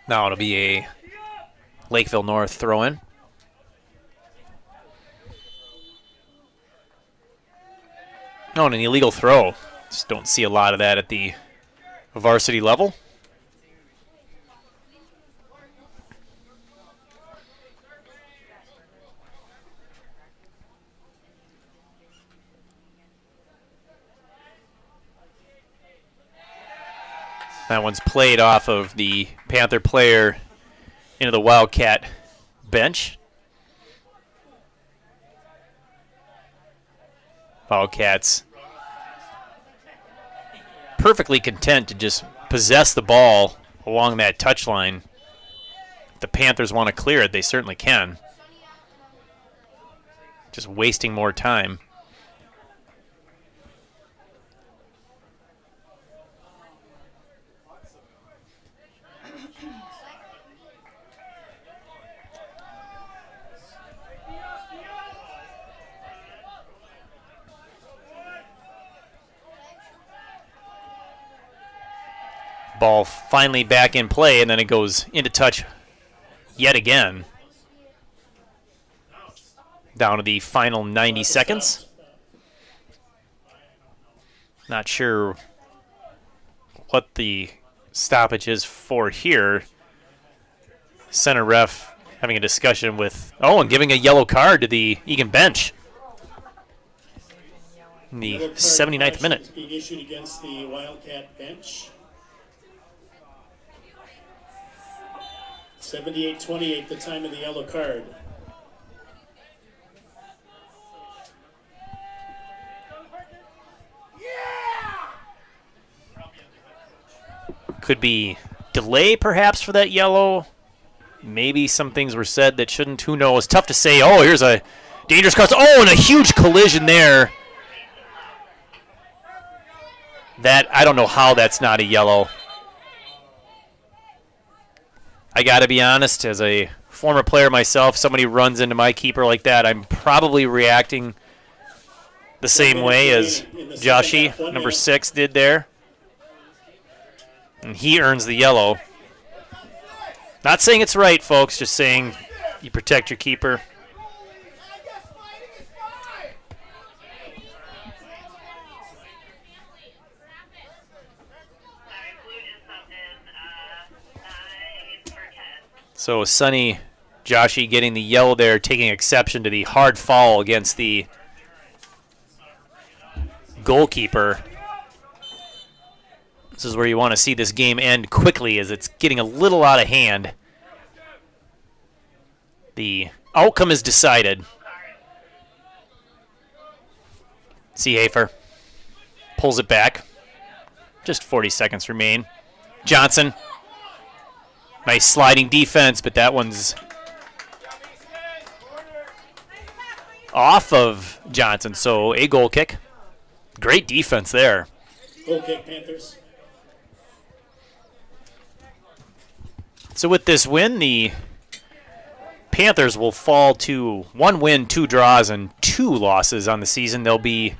Now it'll be a Lakeville North throw-in. Oh, and an illegal throw. Just don't see a lot of that at the varsity level. That one's played off of the Panther player into the Wildcat bench. Wildcats perfectly content to just possess the ball along that touchline. If the Panthers want to clear it, they certainly can. Just wasting more time. Ball finally back in play, and then it goes into touch yet again. Down to the final 90 seconds. Not sure what the stoppage is for here. Center ref having a discussion with, and giving a yellow card to the Eagan bench. In the 79th minute. Being issued against the Wildcat bench. 78-28, the time of the yellow card. Could be delay, perhaps, for that yellow. Maybe some things were said that shouldn't. Who knows? Tough to say. Oh, here's a dangerous cross. Oh, and a huge collision there. That, I don't know how that's not a yellow. I got to be honest, as a former player myself, somebody runs into my keeper like that, I'm probably reacting the same way as Joshi, number 6, did there. And he earns the yellow. Not saying it's right, folks, just saying you protect your keeper. So Sonny Joshi getting the yellow there, taking exception to the hard foul against the goalkeeper. This is where you want to see this game end quickly, as it's getting a little out of hand. The outcome is decided. Seehafer pulls it back. Just 40 seconds remain. Johnson. Nice sliding defense, but that one's off of Johnson, so a goal kick. Great defense there. Goal kick, Panthers. So with this win, the Panthers will fall to 1 win, 2 draws, and 2 losses on the season. They'll be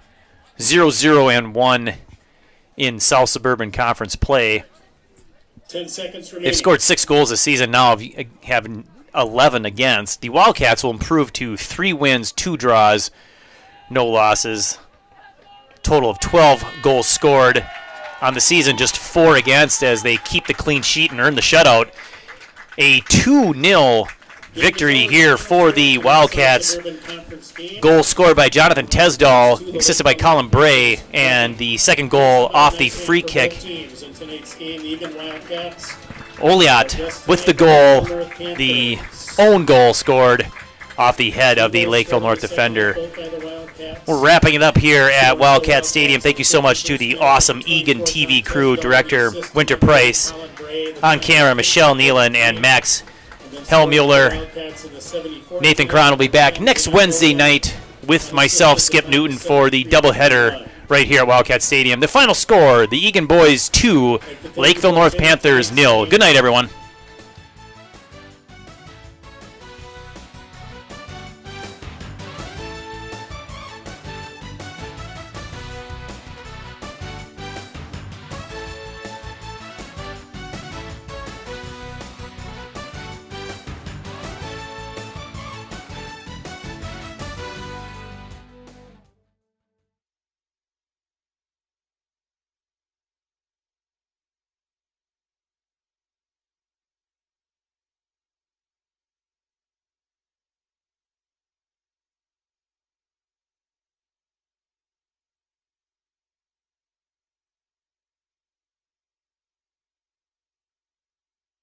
0-0-1 in South Suburban Conference play. 10 seconds remaining. They've scored 6 goals this season, now have 11 against. The Wildcats will improve to 3 wins, 2 draws, no losses. Total of 12 goals scored on the season, just 4 against as they keep the clean sheet and earn the shutout. A 2-0 victory here for the Wildcats. Goal scored by Jonathan Tesdall, assisted by Colin Bray, and the second goal off the free kick. Oliot with the goal, the own goal scored off the head of the Lakeville North defender. We're wrapping it up here at Wildcat Stadium. Thank you so much to the awesome Eagan TV crew, Director Winter Price, on camera Michelle Nealon and Max Hellmuller. Nathan Cron will be back next Wednesday night with myself, Skip Newton, for the doubleheader right here at Wildcat Stadium. The final score, the Eagan boys 2, Lakeville North Panthers 0. Good night, everyone.